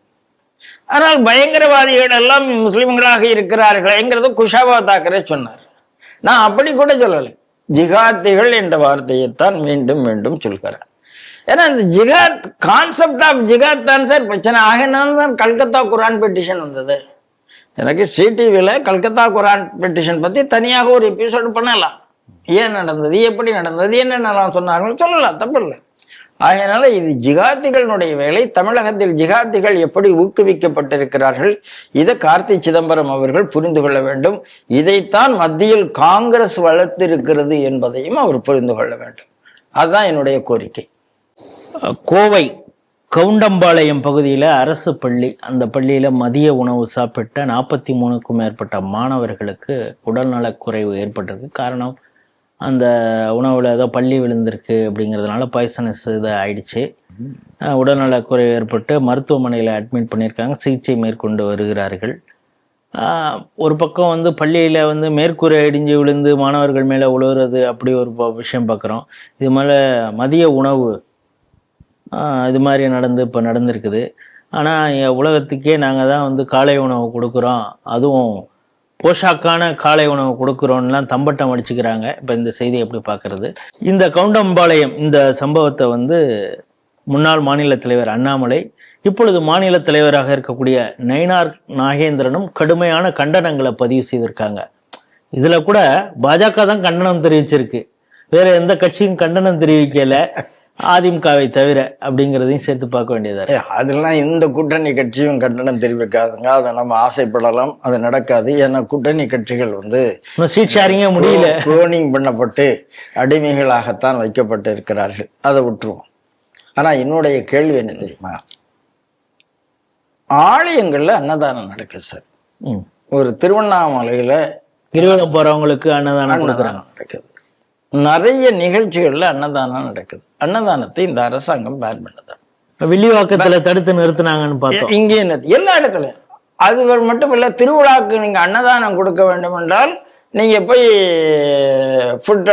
ஆனால் பயங்கரவாதிகள் எல்லாம் முஸ்லிம்களாக இருக்கிறார்களேங்கிறது குஷாபா தாக்கரே சொன்னார். நான் அப்படி கூட சொல்லலை. ஜிகாத்திகள் என்ற வார்த்தையைத்தான் மீண்டும் மீண்டும் சொல்கிறேன். ஏன்னா இந்த ஜிகாத் கான்செப்ட் ஆஃப் ஜிகாத் தான் சார் பிரச்சனை. ஆகினால்தான் கல்கத்தா குரான் பெட்டிஷன் வந்தது. எனக்கு சிடிவியில் கல்கத்தா குரான் பெட்டிஷன் பற்றி தனியாக ஒரு எபிசோடு பண்ணலாம். ஏன் நடந்தது, எப்படி நடந்தது, என்னென்னலாம் சொன்னார்கள் சொல்லலாம், தப்பு இல்லை. ஆகையினால இது ஜிகாத்திகளுடைய வேலை. தமிழகத்தில் ஜிகாத்திகள் எப்படி ஊக்குவிக்கப்பட்டிருக்கிறார்கள், இதை கார்த்தி சிதம்பரம் அவர்கள் புரிந்து கொள்ள வேண்டும். இதைத்தான் மத்தியில் காங்கிரஸ் வளர்த்திருக்கிறது என்பதையும் அவர் புரிந்து கொள்ள வேண்டும். அதுதான் என்னுடைய கோரிக்கை. கோவை கவுண்டம்பாளையம் பகுதியில் அரசு பள்ளி, அந்த பள்ளியில் மதிய உணவு சாப்பிட்ட 43க்கும் மேற்பட்ட மாணவர்களுக்கு உடல்நலக்குறைவு ஏற்பட்டிருக்கு. காரணம், அந்த உணவில் ஏதோ பள்ளி விழுந்திருக்கு அப்படிங்கிறதுனால பாய்சனஸ் இதை ஆயிடுச்சு. உடல்நலக்குறை ஏற்பட்டு மருத்துவமனையில் அட்மிட் பண்ணியிருக்காங்க, சிகிச்சை மேற்கொண்டு வருகிறார்கள். ஒரு பக்கம் வந்து பள்ளியில் வந்து மேற்கூரை இடிஞ்சு விழுந்து மாணவர்கள் மேலே உழுவுறது அப்படி ஒரு விஷயம் பார்க்குறோம். இது மேலே மதிய உணவு இது மாதிரி இப்போ நடந்திருக்குது. ஆனால் உலகத்துக்கே நாங்கள் தான் வந்து காலை உணவு கொடுக்குறோம், அதுவும் போஷாக்கான காலை உணவு கொடுக்குறோன்னெலாம் தம்பட்டம் அடிச்சுக்கிறாங்க. இப்போ இந்த செய்தியை எப்படி பார்க்குறது? இந்த கவுண்டம்பாளையம் இந்த சம்பவத்தை வந்து முன்னாள் மாநில தலைவர் அண்ணாமலை, இப்பொழுது மாநில தலைவராக இருக்கக்கூடிய நயினார் நாகேந்திரனும் கடுமையான கண்டனங்களை பதிவு செய்திருக்காங்க. இதுல கூட பாஜக தான் கண்டனம் தெரிவிச்சிருக்கு, வேற எந்த கட்சியும் கண்டனம் தெரிவிக்கல, அதிமுகவை தவிர அப்படிங்கிறதையும் சேர்த்து பார்க்க வேண்டியதா இருக்கு. அதெல்லாம் எந்த கூட்டணி கட்சியும் கண்டனம் தெரிவிக்காதுங்க. அதை நம்ம ஆசைப்படலாம், அது நடக்காது. ஏன்னா கூட்டணி கட்சிகள் வந்து சீட் ஷேரிங்கே முடியல, குளோனிங் பண்ணப்பட்டு அடிமைகளாகத்தான் வைக்கப்பட்டு இருக்கிறார்கள். அதை விட்டுருவோம். ஆனா என்னுடைய கேள்வி என்ன தெரியுமா, ஆலயங்கள்ல அன்னதானம் நடக்குது சார். ஒரு திருவண்ணாமலையில கிரிவலம் போறவங்களுக்கு அன்னதானம் கொடுக்குறாங்க, நடக்குது. நிறைய நிகழ்ச்சிகள்ல அன்னதானம் நடக்குது. அன்னதானத்தை இந்த அரசாங்கம் பேன் பண்ணது. வில்லிவாக்கத்துல தடுத்து நிறுத்தினாங்கன்னு பார்த்தோம். இங்கே எல்லா இடத்துலயும் அது மட்டும் இல்ல, திருவிழாக்கு நீங்க அன்னதானம் கொடுக்க வேண்டும் என்றால் நீங்க போய் ஃபுட்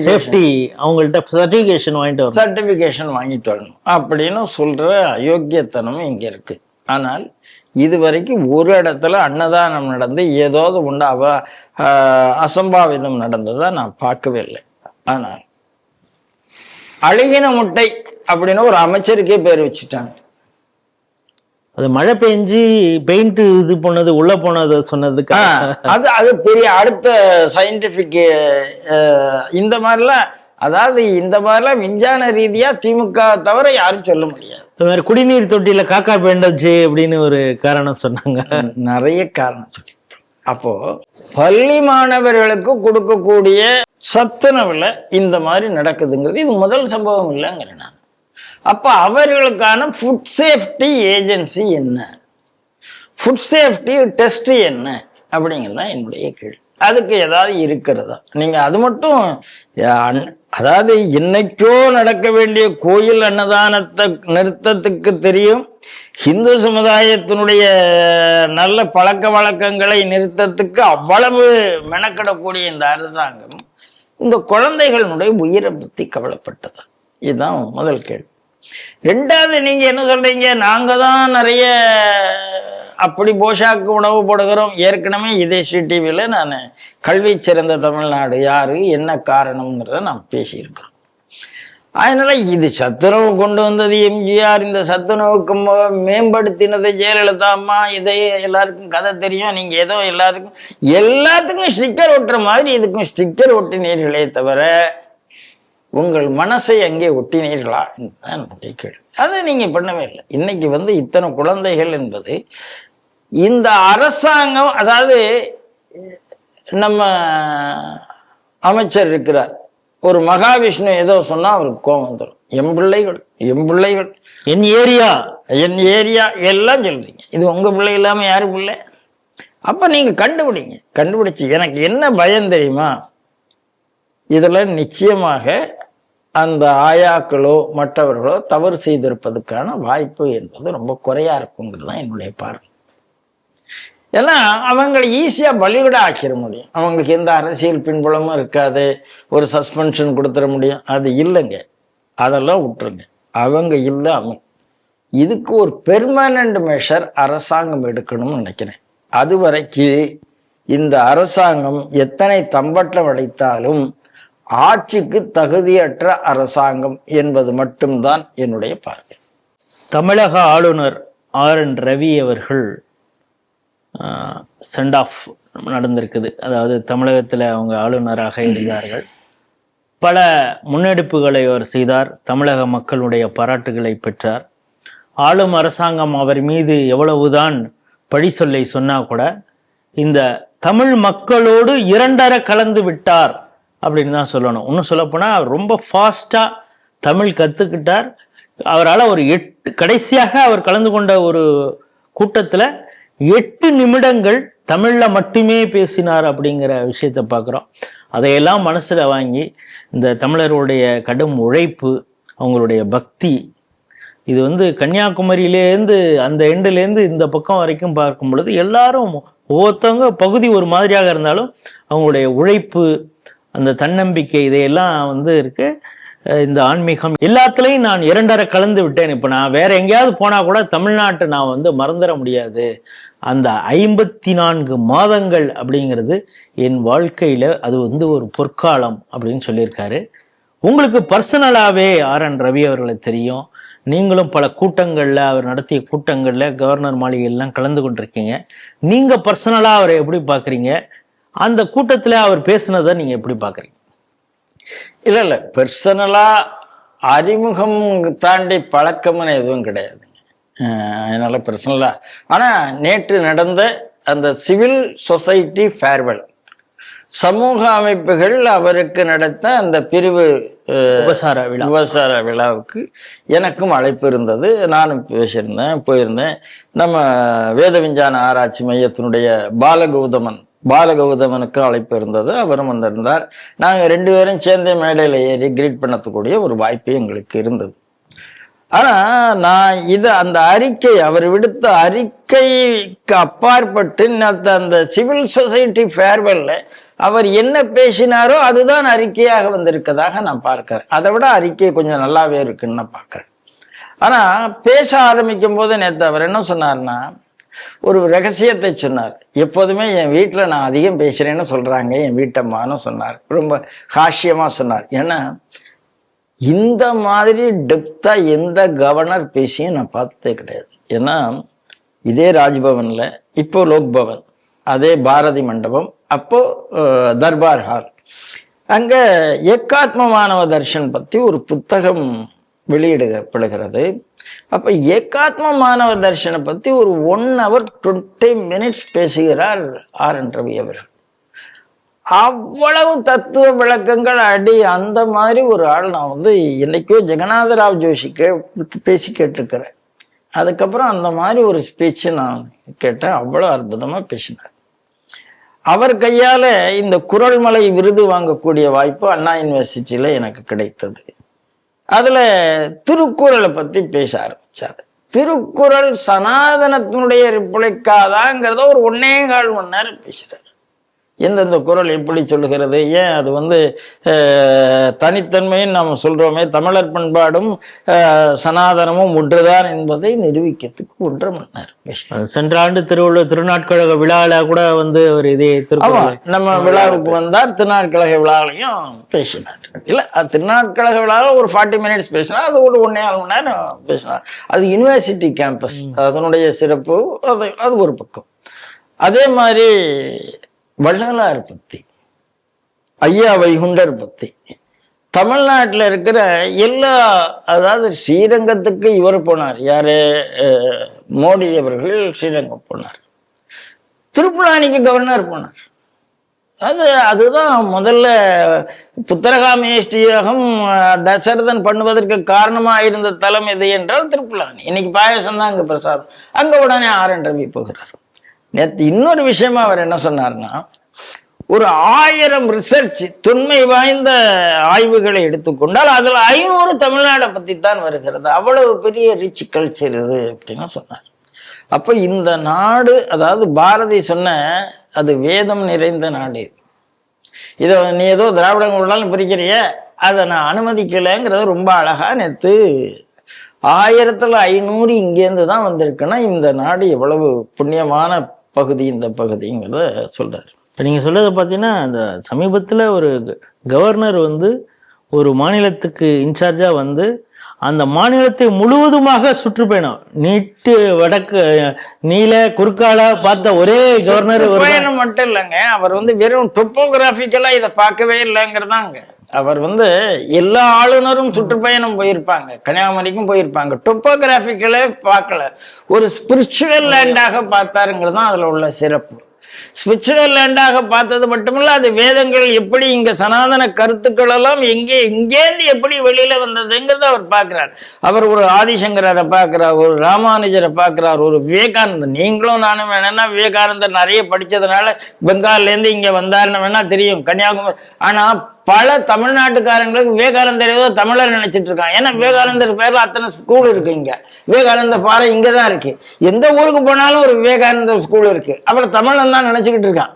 சேஃப்டி அவங்கள்ட்ட சர்டிபிகேஷன் வாங்கிட்டு வரணும் அப்படின்னு சொல்ற அயோக்கியத்தனம் இங்க இருக்கு. ஆனால் இதுவரைக்கும் ஒரு இடத்துல அன்னதானம் நடந்து ஏதாவது உண்டு அசம்பாவிதம் நடந்ததா நான் பார்க்கவே இல்லை. ஆனால் அழுகின முட்டை அப்படின்னு ஒரு அமைச்சருக்கே பேர் வச்சுட்டாங்க. அது மழை பெஞ்சு பெயிண்ட் இது பண்ணது உள்ள போனது சொன்னதுக்கு அது பெரிய அடுத்த சயின்டிபிக் இந்த மாதிரிலாம், அதாவது இந்த மாதிரிலாம் விஞ்ஞான ரீதியா திமுக தவிர யாரும் சொல்ல முடியாது. இந்த மாதிரி குடிநீர் தொட்டியில காக்கா பேண்டச்சு அப்படின்னு ஒரு காரணம் சொன்னாங்க, நிறைய காரணம் சொல்லி. அப்போ பள்ளி மாணவர்களுக்கு கொடுக்கக்கூடிய சத்துணவுல இந்த மாதிரி நடக்குதுங்கிறது இது முதல் சம்பவம் இல்லைங்கிறேன் நான். அப்ப அவர்களுக்கான ஃபுட் சேஃப்டி ஏஜென்சி என்ன, ஃபுட் சேஃப்டி டெஸ்ட் என்ன அப்படிங்கிறது என்னுடைய கேள்வி. அதுக்கு ஏதாவது இருக்கிறதா? நீங்க அது மட்டும், அதாவது இன்னைக்கோ நடக்க வேண்டிய கோயில் அன்னதானத்தை நிறுத்தத்துக்கு தெரியும், இந்து சமுதாயத்தினுடைய நல்ல பழக்க வழக்கங்களை நிறுத்தத்துக்கு அவ்வளவு மெனக்கிடக்கூடிய இந்த அரசாங்கம் இந்த குழந்தைகளுடைய உயிரை பத்தி கவலைப்பட்டதா? இதுதான் முதல் கேள்வி. ரெண்டாவது, நீங்க என்ன சொல்றீங்க, நாங்க தான் நிறைய அப்படி போஷாக்கு உணவு போடுகிறோம். ஏற்கனவே இதே டிவியில நான் கல்வி சிறந்த தமிழ்நாடு யாரு என்ன காரணம்ங்கிறத நான் பேசியிருக்கிறோம். அதனால இது சத்துணவு கொண்டு வந்தது எம்ஜிஆர், இந்த சத்துணவுக்கு மேம்படுத்தினது ஜெயலலிதா அம்மா, இதை எல்லாருக்கும் கதை தெரியும். நீங்க ஏதோ எல்லாத்துக்கும் ஸ்டிக்கர் ஒட்டுற மாதிரி இதுக்கும் ஸ்டிக்கர் ஒட்டினீர்களே தவிர உங்கள் மனசை அங்கே ஒட்டினீர்களா தான் கேள்வி. அதை நீங்க பண்ணவே இல்லை. இன்னைக்கு இத்தனை குழந்தைகள் என்பது இந்த அரசாங்கம், அதாவது நம்ம அமைச்சர் இருக்கிறார், ஒரு மகாவிஷ்ணு ஏதோ சொன்னா அவருக்கு கோபம் வந்துடும். என் பிள்ளைகள் என் ஏரியா எல்லாம் சொல்றீங்க, இது உங்க பிள்ளை இல்லாம யாரு பிள்ளை? அப்ப நீங்க கண்டுபிடிச்சு எனக்கு என்ன பயம் தெரியுமா, இதுல நிச்சயமாக அந்த ஆயாக்களோ மற்றவர்களோ தவறு செய்திருப்பதற்கான வாய்ப்பு என்பது ரொம்ப குறையா இருக்குங்கிறது தான் என்னுடைய பார்வை. ஏன்னா அவங்களை ஈஸியா பலிவிட ஆக்கிட முடியும், அவங்களுக்கு எந்த அரசியல் பின்புலமும் இருக்காது, ஒரு சஸ்பென்ஷன் கொடுத்துட முடியும். அது இல்லைங்க, அதெல்லாம் விட்டுருங்க. அவங்க இல்லாம இதுக்கு ஒரு பெர்மனண்ட் மெஷர் அரசாங்கம் எடுக்கணும்னு நினைக்கிறேன். அது வரைக்கும் இந்த அரசாங்கம் எத்தனை தம்பட்டம் அடைத்தாலும் ஆட்சிக்கு தகுதியற்ற அரசாங்கம் என்பது மட்டும்தான் என்னுடைய பார்வை. தமிழக ஆளுநர் RN ரவி அவர்கள் சென்ட் ஆஃப் நடந்திருக்குது. அதாவது தமிழகத்தில் அவங்க ஆளுநராக இருந்தார்கள், பல முன்னெடுப்புகளை அவர் செய்தார், தமிழக மக்களுடைய பாராட்டுகளை பெற்றார். ஆளும் அரசாங்கம் அவர் மீது எவ்வளவுதான் பழி சொல்லை சொன்னா கூட இந்த தமிழ் மக்களோடு இரண்டரை கலந்து விட்டார் அப்படின்னு தான் சொல்லணும். இன்னும் சொல்லப்போனால் அவர் ரொம்ப ஃபாஸ்ட்டாக தமிழ் கற்றுக்கிட்டார். அவரால் ஒரு கடைசியாக அவர் கலந்து கொண்ட ஒரு கூட்டத்தில் 8 நிமிடங்கள் தமிழில் மட்டுமே பேசினார் அப்படிங்கிற விஷயத்தை பார்க்குறோம். அதையெல்லாம் மனசுல வாங்கி இந்த தமிழருடைய கடும் உழைப்பு, அவங்களுடைய பக்தி, இது வந்து கன்னியாகுமரியிலேருந்து அந்த எண்டுலேருந்து இந்த பக்கம் வரைக்கும் பார்க்கும் பொழுது எல்லாரும் ஒவ்வொருத்தவங்க பகுதி ஒரு மாதிரியாக இருந்தாலும் அவங்களுடைய உழைப்பு, அந்த தன்னம்பிக்கை, இதையெல்லாம் வந்து இருக்கு. இந்த ஆன்மீகம் எல்லாத்துலேயும் நான் இரண்டரை கலந்து விட்டேன். இப்போ நான் வேற எங்கேயாவது போனால் கூட தமிழ்நாட்டை நான் வந்து மறந்துட முடியாது. அந்த 54 மாதங்கள் அப்படிங்கிறது என் வாழ்க்கையில் அது வந்து ஒரு பொற்காலம் அப்படின்னு சொல்லியிருக்காரு. உங்களுக்கு பர்சனலாகவே RN ரவி அவர்களை தெரியும். நீங்களும் பல கூட்டங்களில், அவர் நடத்திய கூட்டங்களில், கவர்னர் மாளிகையெல்லாம் கலந்து கொண்டிருக்கீங்க. நீங்கள் பர்சனலாக அவரை எப்படி பார்க்குறீங்க? அந்த கூட்டத்தில் அவர் பேசுனதை நீங்கள் எப்படி பார்க்குறீங்க? இல்லை பர்சனலாக அறிமுகம் தாண்டி பழக்கம்னு எதுவும் கிடையாது. அதனால பர்சனலாக. ஆனால் நேற்று நடந்த அந்த சிவில் சொசைட்டி ஃபேர்வெல், சமூக அமைப்புகள் அவருக்கு நடத்த அந்த பிரிவு உபசார விழாவுக்கு எனக்கும் அழைப்பு இருந்தது. நானும் பேசியிருந்தேன், போயிருந்தேன். நம்ம வேத விஞ்ஞான ஆராய்ச்சி மையத்தினுடைய பாலகௌதமனுக்கு அழைப்பு இருந்தது. அவரும் வந்திருந்தார். நாங்கள் 2 பேரும் சேர்ந்த மேடையில் ஏறி கிரீட் பண்ணக்கூடிய ஒரு வாய்ப்பு எங்களுக்கு இருந்தது. ஆனா நான் அந்த அறிக்கை, அவர் விடுத்த அறிக்கைக்கு அப்பாற்பட்டு அந்த சிவில் சொசைட்டி ஃபேர்வெல்ல அவர் என்ன பேசினாரோ அதுதான் அறிக்கையாக வந்திருக்கதாக நான் பார்க்கிறேன். அதை விட அறிக்கை கொஞ்சம் நல்லாவே இருக்குன்னு நான் பார்க்கிறேன். ஆனா பேச ஆரம்பிக்கும் போது நேற்று அவர் என்ன சொன்னார்னா, ஒரு ரகசியத்தை சொன்னார். எப்போதுமே என் வீட்டில் நான் அதிகம் பேசுறேன்னு சொல்றாங்க என் வீட்டம்மான்னு சொன்னார். ரொம்ப ஹாஷ்யமா சொன்னார். ஏன்னா இந்த மாதிரி டெப்தா எந்த கவர்னர் பேசியும் நான் பார்த்ததே கிடையாது. ஏன்னா இதே ராஜ்பவன்ல, இப்போ லோக்பவன், அதே பாரதி மண்டபம், அப்போ தர்பார் ஹால், அங்க ஏகாத்ம மானவ தர்ஷன் பத்தி ஒரு புத்தகம் வெளியிடப்படுகிறது. அப்ப ஏகாத்ம மானவ தர்ஷனை பத்தி ஒரு 1 hour 20 minutes பேசுகிறார் RN ரவி அவர்கள். அவ்வளவு தத்துவ விளக்கங்கள் அடி. அந்த மாதிரி ஒரு ஆள் நான் வந்து என்னைக்கோ ஜெகநாதராவ் ஜோஷி பேசி கேட்டிருக்கிறேன். அதுக்கப்புறம் அந்த மாதிரி ஒரு ஸ்பீச் நான் கேட்டேன். அவ்வளோ அற்புதமா பேசினார். அவர் கையால இந்த குறள்மலை விருது வாங்கக்கூடிய வாய்ப்பு அண்ணா யூனிவர்சிட்டியில எனக்கு கிடைத்தது. அதுல திருக்குறளை பத்தி பேச ஆரம்பிச்சார். திருக்குறள் சனாதனத்தினுடைய ரிப்ளைக்காதாங்கிறத ஒரு 1.25 மணி நேரம் பேசுறாரு. எந்தெந்த குறள் எப்படி சொல்லுகிறது, ஏன் அது வந்து தனித்தன்மைன்னு நாம் சொல்றோமே, தமிழர் பண்பாடும் சனாதனமும் ஒன்றுதான் என்பதை நிரூபிக்கிறதுக்கு 1.5 மணி நேரம். சென்ற ஆண்டு திருநாட்கழக விழால கூட வந்து ஒரு இதே நம்ம விழாவுக்கு வந்தார். திருநாட்கழக விழாவிலையும் பேசினார். இல்ல திருநாட்கழக விழாவில் ஒரு 40 minutes பேசினார். அது ஒரு 1.25 மணி நேரம் பேசினார். அது யூனிவர்சிட்டி கேம்பஸ், அதனுடைய சிறப்பு. அது ஒரு பக்கம். அதே மாதிரி வள்ளலார் பத்தி, ஐயா வைகுண்டர் பத்தி, தமிழ்நாட்டில் இருக்கிற எல்லா, அதாவது ஸ்ரீரங்கத்துக்கு இவர் போனார். யாரு? மோடி அவர்கள் ஸ்ரீரங்கம் போனார். திருப்புலானிக்கு கவர்னர் போனார். அதுதான் முதல்ல புத்தரகாமேஷ்டியாகம் தசரதன் பண்ணுவதற்கு காரணமாக இருந்த தலம் எது என்றால் திருப்புலானி. இன்னைக்கு பாயசம் தான் அங்க பிரசாதம். அங்க உடனே RN ரவி போகிறார். நேற்று இன்னொரு விஷயமா அவர் என்ன சொன்னார்னா, ஒரு 1000 ரிசர்ச் தொன்மை வாய்ந்த ஆய்வுகளை எடுத்துக்கொண்டால் அதுல 500 தமிழ்நாடை பத்தி தான் வருகிறது. அவ்வளவு பெரிய ரிச் கல்ச்சர் இது அப்படின்னு சொன்னார். அப்ப இந்த நாடு, அதாவது பாரதி சொன்ன அது வேதம் நிறைந்த நாடு. இதை நீ ஏதோ திராவிடம் உள்ளாலும் பிரிக்கிறிய, அதை நான் அனுமதிக்கலைங்கிறத ரொம்ப அழகா நேற்று 1500 இங்கேருந்து தான் வந்திருக்குன்னா இந்த நாடு எவ்வளவு புண்ணியமான பகுதி இந்த பகுதிங்கிறத சொல்றாரு. இப்போ நீங்கள் சொல்றதை பார்த்தீங்கன்னா, அந்த சமீபத்தில் ஒரு கவர்னர் வந்து ஒரு மாநிலத்துக்கு இன்சார்ஜாக வந்து அந்த மாநிலத்தை முழுவதுமாக சுற்றுப்பயணம், நீட்டு வடக்கு நீல குறுக்கால பார்த்த ஒரே கவர்னர். பயணம் மட்டும் இல்லைங்க, அவர் வந்து வெறும் டொப்போகிராபிக்கலா இதை பார்க்கவே இல்லைங்கிறதாங்க. அவர் வந்து எல்லா ஆளுநரும் சுற்றுப்பயணம் போயிருப்பாங்க, கன்னியாகுமரிக்கும் போயிருப்பாங்க, டொப்போகிராபிக்கலே பார்க்கல, ஒரு ஸ்பிரிச்சுவல் லேண்டாக பார்த்தாருங்கிறது தான் அதுல உள்ள சிறப்பு. சுவிட்சர்லாண்டாக பார்த்தது மட்டுமல்ல, அது வேதங்கள் எப்படி இங்க சனாதன கருத்துக்கள் எல்லாம் இங்கேருந்து எப்படி வெளியில வந்ததுங்கிறத அவர் பார்க்கிறார். அவர் ஒரு ஆதிசங்கரரை பார்க்கிறார், ஒரு ராமானுஜரை பார்க்கிறார், ஒரு விவேகானந்தர். நீங்களும் நானும் வேணும்னா விவேகானந்தர் நிறைய படிச்சதுனால பெங்கால்ல இருந்து இங்க வந்தாருன்னு வேணா தெரியும், கன்னியாகுமரி. ஆனா பல தமிழ்நாட்டுக்காரங்களுக்கு விவேகானந்தர் ஏதோ தமிழர் நினைச்சிட்டு இருக்கான். ஏன்னா விவேகானந்தர் பேர்ல அத்தனை ஸ்கூல் இருக்கு. இங்க விவேகானந்த பாறை இங்கதான் இருக்கு. எந்த ஊருக்கு போனாலும் ஒரு விவேகானந்தர் ஸ்கூல் இருக்கு. அப்புறம் தமிழன் தான் நினைச்சுக்கிட்டு இருக்கான்.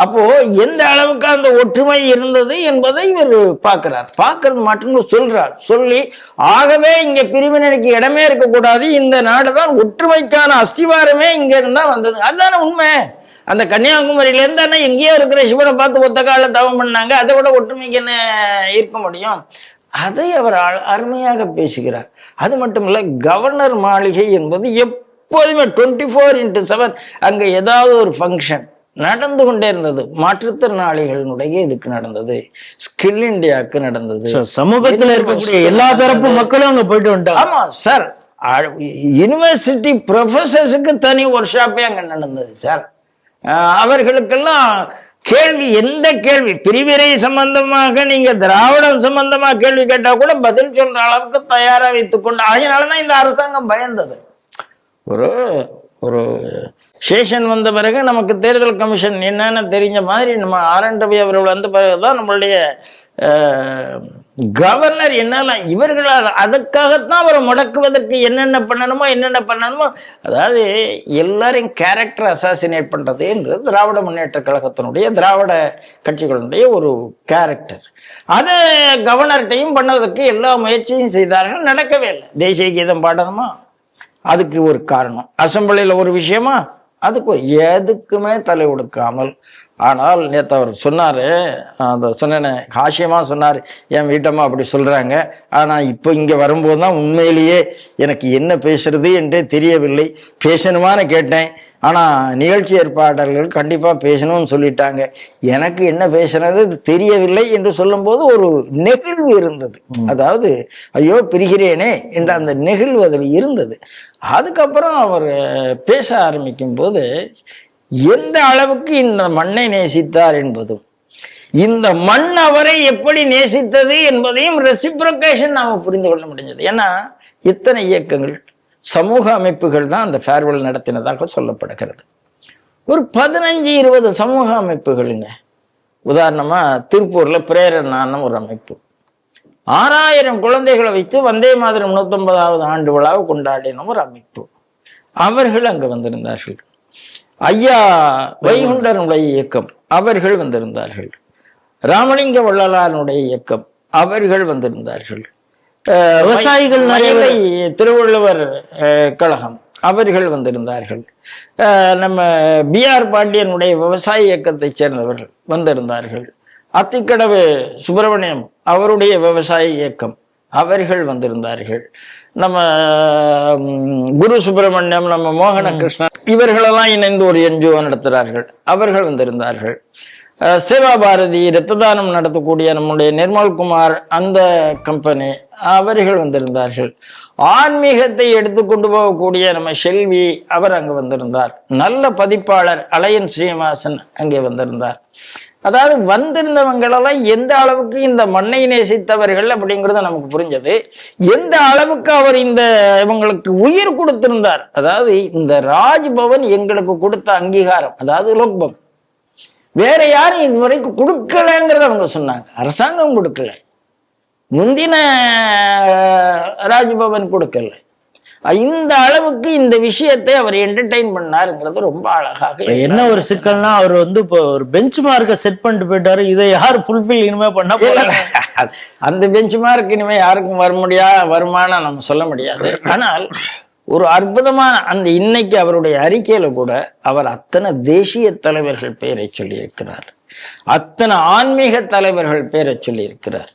அப்போ எந்த அளவுக்கு அந்த ஒற்றுமை இருந்தது என்பதை இவர் பார்க்கிறார். பார்க்கறது மட்டும் சொல்றார். சொல்லி ஆகவே இங்க பிரிவினருக்கு இடமே இருக்கக்கூடாது, இந்த நாடுதான் ஒற்றுமைக்கான அஸ்திவாரமே இங்க இருந்தா வந்தது. அதுதானே உண்மை. அந்த கன்னியாகுமரியில இருந்தானே எங்கேயோ இருக்கிற சிவனை பார்த்து ஒத்த கால தவம் பண்ணாங்க. அதை விட ஒற்றுமைக்கு என்ன இருக்க முடியும்? அதை அவர் அருமையாக பேசுகிறார். அது மட்டுமல்ல, கவர்னர் மாளிகை என்பது எப்போதுமே 24/7 அங்க ஏதாவது ஒரு ஃபங்க்ஷன் நடந்து கொண்டே இருந்தது. மாற்றுத்திறனாளிகளுடைய இதுக்கு நடந்தது, ஸ்கில் இந்தியாவுக்கு நடந்தது, சமூகத்தில் இருக்கக்கூடிய எல்லா தரப்பு மக்களும் அங்க போயிட்டு வந்துட்டாங்க. ஆமா சார், யூனிவர்சிட்டி ப்ரொஃபசர்ஸுக்கு தனி ஒர்க் ஷாப்பே அங்க நடந்தது சார். அவர்களுக்கெல்லாம் கேள்வி, எந்த கேள்வி பிரிவினை சம்பந்தமாக நீங்க திராவிடம் சம்பந்தமா கேள்வி கேட்டா கூட பதில் சொல்ற அளவுக்கு தயாரா வைத்துக் கொண்டு, அதனாலதான் இந்த அரசாங்கம் பயந்தது. ஒரு ஒரு சேஷன் வந்த பிறகு நமக்கு தேர்தல் கமிஷன் என்னன்னு தெரிஞ்ச மாதிரி நம்ம ஆர்.என். ரவி அவர்கள் வந்த பிறகுதான் நம்மளுடைய கவர்னர் என்னெல்லாம் இவர்கள் அதுக்காகத்தான் அவரை முடக்குவதற்கு என்னென்ன பண்ணணுமோ, அதாவது எல்லாரையும் கேரக்டர் அசாசினேட் பண்றது என்று திராவிட முன்னேற்ற கழகத்தினுடைய திராவிட கட்சிகளுடைய ஒரு கேரக்டர். அதை கவர்னர்கிட்டையும் பண்ணதுக்கு எல்லா முயற்சியும் செய்தார்கள், நடக்கவே இல்லை. தேசிய கீதம் பாடணுமா, அதுக்கு ஒரு காரணம். அசம்பிளியில் ஒரு விஷயமா, அதுக்கு எதுக்குமே தலை கொடுக்காமல். ஆனால் நேற்று அவர் சொன்னார், அந்த சொன்ன காசியமாக சொன்னார், என் வீட்டம்மா அப்படி சொல்கிறாங்க, ஆனால் இப்போ இங்கே வரும்போது தான் உண்மையிலேயே எனக்கு என்ன பேசுறது என்றே தெரியவில்லை. பேசணுமான்னு கேட்டேன், ஆனால் நிகழ்ச்சி ஏற்பாளர்கள் கண்டிப்பாக பேசணும்னு சொல்லிட்டாங்க, எனக்கு என்ன பேசுறது தெரியவில்லை என்று சொல்லும்போது ஒரு நெகிழ்வு இருந்தது. அதாவது ஐயோ பிரிகிறேனே என்ற அந்த நெகிழ்வு அதில் இருந்தது. அதுக்கப்புறம் அவர் பேச ஆரம்பிக்கும் போது எந்த அளவுக்கு இந்த மண்ணை நேசித்தார் என்பதும், இந்த மண் அவரை எப்படி நேசித்தது என்பதையும் ரெசிப்ரோகேஷன் நாம புரிந்து கொள்ள முடிஞ்சது. ஏன்னா இத்தனை இயக்கங்கள், சமூக அமைப்புகள் தான் அந்த ஃபேர்வெல் நடத்தினதாக சொல்லப்படுகிறது. ஒரு 15-20 சமூக அமைப்புகளுங்க. உதாரணமா திருப்பூர்ல பிரேரணான்னு ஒரு அமைப்பு 6000 குழந்தைகளை வைத்து வந்தே மாதரம் 150வது ஆண்டு விழாவை கொண்டாடின ஒரு அமைப்பு. அவர்கள் அங்க வந்திருந்தார்கள். ஐயா வைகுண்டனுடைய இயக்கம் அவர்கள் வந்திருந்தார்கள். ராமலிங்க வள்ளலாருடைய இயக்கம் அவர்கள் வந்திருந்தார்கள். விவசாயிகள் மயிலை திருவள்ளுவர் கழகம் அவர்கள் வந்திருந்தார்கள். நம்ம B.R. பாண்டியனுடைய விவசாய இயக்கத்தை சேர்ந்தவர்கள் வந்திருந்தார்கள். அத்திக்கடவு சுப்பிரமணியம் அவருடைய விவசாய இயக்கம் அவர்கள் வந்திருந்தார்கள். நம்ம குரு சுப்பிரமணியம், நம்ம மோகன கிருஷ்ணன் இவர்களெல்லாம் இணைந்து ஒரு NGO நடத்துகிறார்கள், அவர்கள் வந்திருந்தார்கள். சேவா பாரதி இரத்த தானம் நடத்தக்கூடிய நம்முடைய நிர்மல்குமார் அந்த கம்பெனி அவர்கள் வந்திருந்தார்கள். ஆன்மீகத்தை எடுத்துக்கொண்டு போகக்கூடிய நம்ம செல்வி அவர் அங்கு வந்திருந்தார். நல்ல பதிப்பாளர் அலையன் ஸ்ரீனிவாசன் அங்கே வந்திருந்தார். அதாவது வந்திருந்தவங்களெல்லாம் எந்த அளவுக்கு இந்த மண்ணை நேசித்தவர்கள் அப்படிங்கிறது நமக்கு புரிஞ்சது. எந்த அளவுக்கு அவர் இந்த இவங்களுக்கு உயிர் கொடுத்திருந்தார். அதாவது இந்த ராஜ்பவன் எங்களுக்கு கொடுத்த அங்கீகாரம், அதாவது லோக்பவன் வேற யாரும் இதுவரைக்கும் கொடுக்கலங்கிறத அவங்க சொன்னாங்க. அரசாங்கம் கொடுக்கல, முந்தின ராஜ்பவன் கொடுக்கல. இந்த அளவுக்கு இந்த விஷயத்தை அவர் என்டர்டெயின் பண்ணாருங்கிறது ரொம்ப அழகாக. என்ன ஒரு சிக்கல்னா, அவர் வந்து இப்போ ஒரு பெஞ்ச் மார்க்கை செட் பண்ணிட்டு போயிட்டாரு. இதை யார் ஃபுல்ஃபில் இனிமே பண்ண போறாங்க? அந்த பெஞ்ச் மார்க் இனிமே யாருக்கும் வருமானம் நம்ம சொல்ல முடியாது. ஆனால் ஒரு அற்புதமான அந்த இன்னைக்கு அவருடைய அறிக்கையில கூட அவர் அத்தனை தேசிய தலைவர்கள் பெயரை சொல்லி இருக்கிறார், அத்தனை ஆன்மீக தலைவர்கள் பெயரை சொல்லி இருக்கிறார்,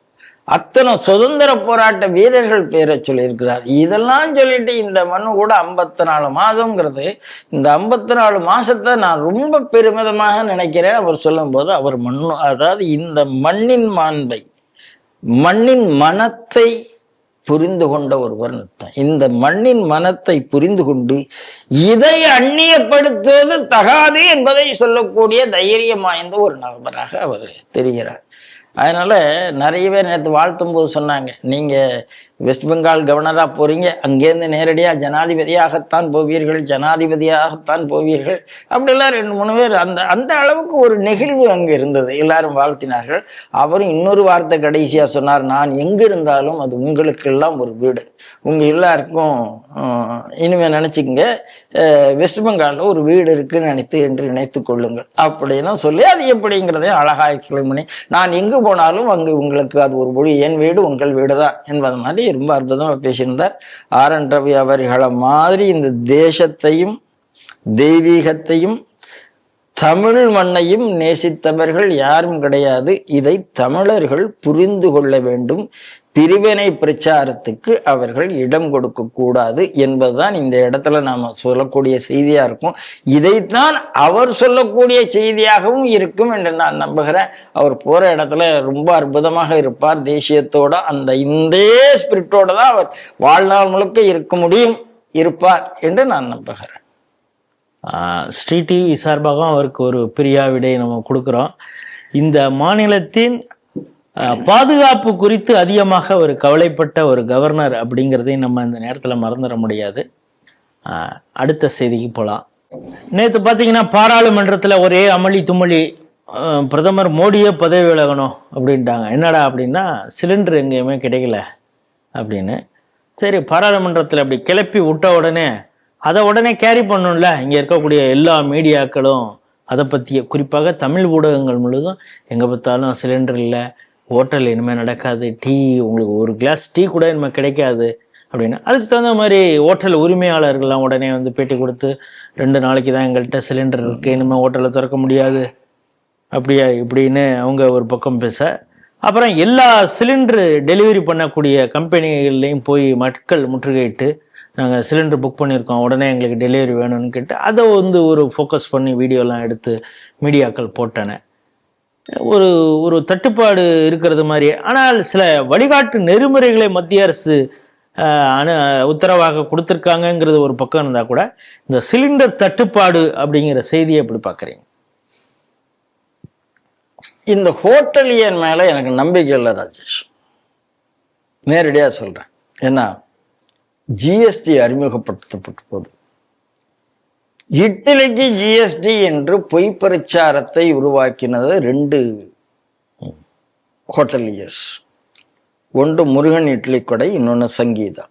அத்தனை சுதந்திர போராட்ட வீரர்கள் பேரை சொல்லியிருக்கிறார். இதெல்லாம் சொல்லிட்டு இந்த மண்ணு கூட 54 மாதம்ங்கிறது, இந்த 54 மாசத்தை நான் ரொம்ப பெருமிதமாக நினைக்கிறேன். அவர் சொல்லும் போது அவர் அதாவது இந்த மண்ணின் மாண்பை, மண்ணின் மனத்தை புரிந்து கொண்ட ஒருவர் அர்த்தம். இந்த மண்ணின் மனத்தை புரிந்து கொண்டு இதை அந்நியப்படுத்துவது தகாது என்பதை சொல்லக்கூடிய தைரியம் வாய்ந்த ஒரு நபராக அவர் தெரிகிறார். அதனால நிறைய பேர் நேற்று வாழ்த்தும் போது சொன்னாங்க, நீங்க வெஸ்ட் பெங்கால் கவர்னரா போறீங்க, அங்கேருந்து நேரடியா ஜனாதிபதியாகத்தான் போவீர்கள் அப்படிலாம் 2-3 பேர் அந்த அளவுக்கு ஒரு நெகிழ்வு அங்கே இருந்தது. எல்லாரும் வாழ்த்தினார்கள். அவரும் இன்னொரு வார்த்தை கடைசியா சொன்னார், நான் எங்க இருந்தாலும் அது உங்களுக்கெல்லாம் ஒரு வீடு, உங்க எல்லாருக்கும் இனிமே நினைச்சுக்கங்க வெஸ்ட் பெங்கால்ல ஒரு வீடு இருக்குன்னு நினைத்து கொள்ளுங்கள் அப்படின்னு சொல்லி அது எப்படிங்கிறதையும் அழகா எக்ஸ்பிளைன் பண்ணி, நான் எங்கு போனாலும் அங்கு உங்களுக்கு அது ஒரு மொழி, என் வீடு உங்கள் வீடு தான் என்பது மாதிரி ரொம்ப அற்புதமா பேசியிருந்தார். ஆர்.என். ரவி அவர்களை மாதிரி இந்த தேசத்தையும் தெய்வீகத்தையும் தமிழ் மண்ணையும் நேசித்தவர்கள் யாரும் கிடையாது. இதை தமிழர்கள் புரிந்து கொள்ள வேண்டும். பிரிவினை பிரச்சாரத்துக்கு அவர்கள் இடம் கொடுக்க கூடாது என்பதுதான் இந்த இடத்துல நாம சொல்லக்கூடிய செய்தியா இருக்கும். இதைத்தான் அவர் சொல்லக்கூடிய செய்தியாகவும் இருக்கும் என்று நான் நம்புகிறேன். அவர் போற இடத்துல ரொம்ப அற்புதமாக இருப்பார். தேசியத்தோட இந்த ஸ்பிரிட்டோட தான் அவர் வாழ்நாள் முழுக்க இருப்பார் என்று நான் நம்புகிறேன். ஸ்ரீ டிவி சார்பாக அவருக்கு ஒரு பிரியா விடை நம்ம கொடுக்குறோம். இந்த மாநிலத்தின் பாதுகாப்பு குறித்து அதிகமாக ஒரு கவலைப்பட்ட ஒரு கவர்னர் அப்படிங்கிறதையும் நம்ம இந்த நேரத்தில் மறந்துட முடியாது. அடுத்த செய்திக்கு போகலாம். நேற்று பார்த்தீங்கன்னா பாராளுமன்றத்தில் ஒரே அமளி தும்மளி, பிரதமர் மோடியே பதவி விலகணும் அப்படின்ட்டாங்க. என்னடா அப்படின்னா சிலிண்டர் எங்கேயுமே கிடைக்கல அப்படின்னு. சரி, பாராளுமன்றத்தில் அப்படி கிளப்பி விட்ட உடனே அதை உடனே கேரி பண்ணணும்ல இங்கே இருக்கக்கூடிய எல்லா மீடியாக்களும் அதை பற்றிய, குறிப்பாக தமிழ் ஊடகங்கள் முழுதும் எங்கே பார்த்தாலும் சிலிண்டர் இல்லை, ஹோட்டல் இனிமேல் நடக்காது, டீ உங்களுக்கு ஒரு கிளாஸ் டீ கூட இனிமேல் கிடைக்காது அப்படின்னு. அதுக்கு தகுந்த மாதிரி ஹோட்டல் உரிமையாளர்கள்லாம் உடனே வந்து பேட்டி கொடுத்து 2 நாளைக்கு தான் எங்கள்கிட்ட சிலிண்டர் இருக்குது, இனிமேல் ஹோட்டலில் திறக்க முடியாது அப்படியா இப்படின்னு அவங்க ஒரு பக்கம் பேச, அப்புறம் எல்லா சிலிண்டர் டெலிவரி பண்ணக்கூடிய கம்பெனிகள்லையும் போய் மக்கள் முற்றுகையிட்டு நாங்கள் சிலிண்டர் புக் பண்ணியிருக்கோம், உடனே எங்களுக்கு டெலிவரி வேணும்னு கேட்டு அதை வந்து ஒரு ஃபோக்கஸ் பண்ணி வீடியோலாம் எடுத்து மீடியாக்கள் போட்டன. ஒரு தட்டுப்பாடு இருக்கிறது மாதிரி. ஆனால் சில வழிகாட்டு நெறிமுறைகளை மத்திய அரசு உத்தரவாக கொடுத்துருக்காங்கங்கிறது ஒரு பக்கம் இருந்தால் கூட இந்த சிலிண்டர் தட்டுப்பாடு அப்படிங்கிற செய்தியை எப்படி பார்க்குறீங்க? இந்த ஹோட்டலியன் மேலே எனக்கு நம்பிக்கை இல்லை ராஜேஷ், நேரடியாக சொல்கிறேன். ஏன்னா ஜிஎஸ்டி அறிமுகப்படுத்தப்பட்ட போது இட்லிக்கு ஜிஎஸ்டி என்று பொய் பிரச்சாரத்தை உருவாக்கினது 2 ஹோட்டலியர்ஸ். ஒன்று முருகன் இட்லி கடை, இன்னொன்று சங்கீதா.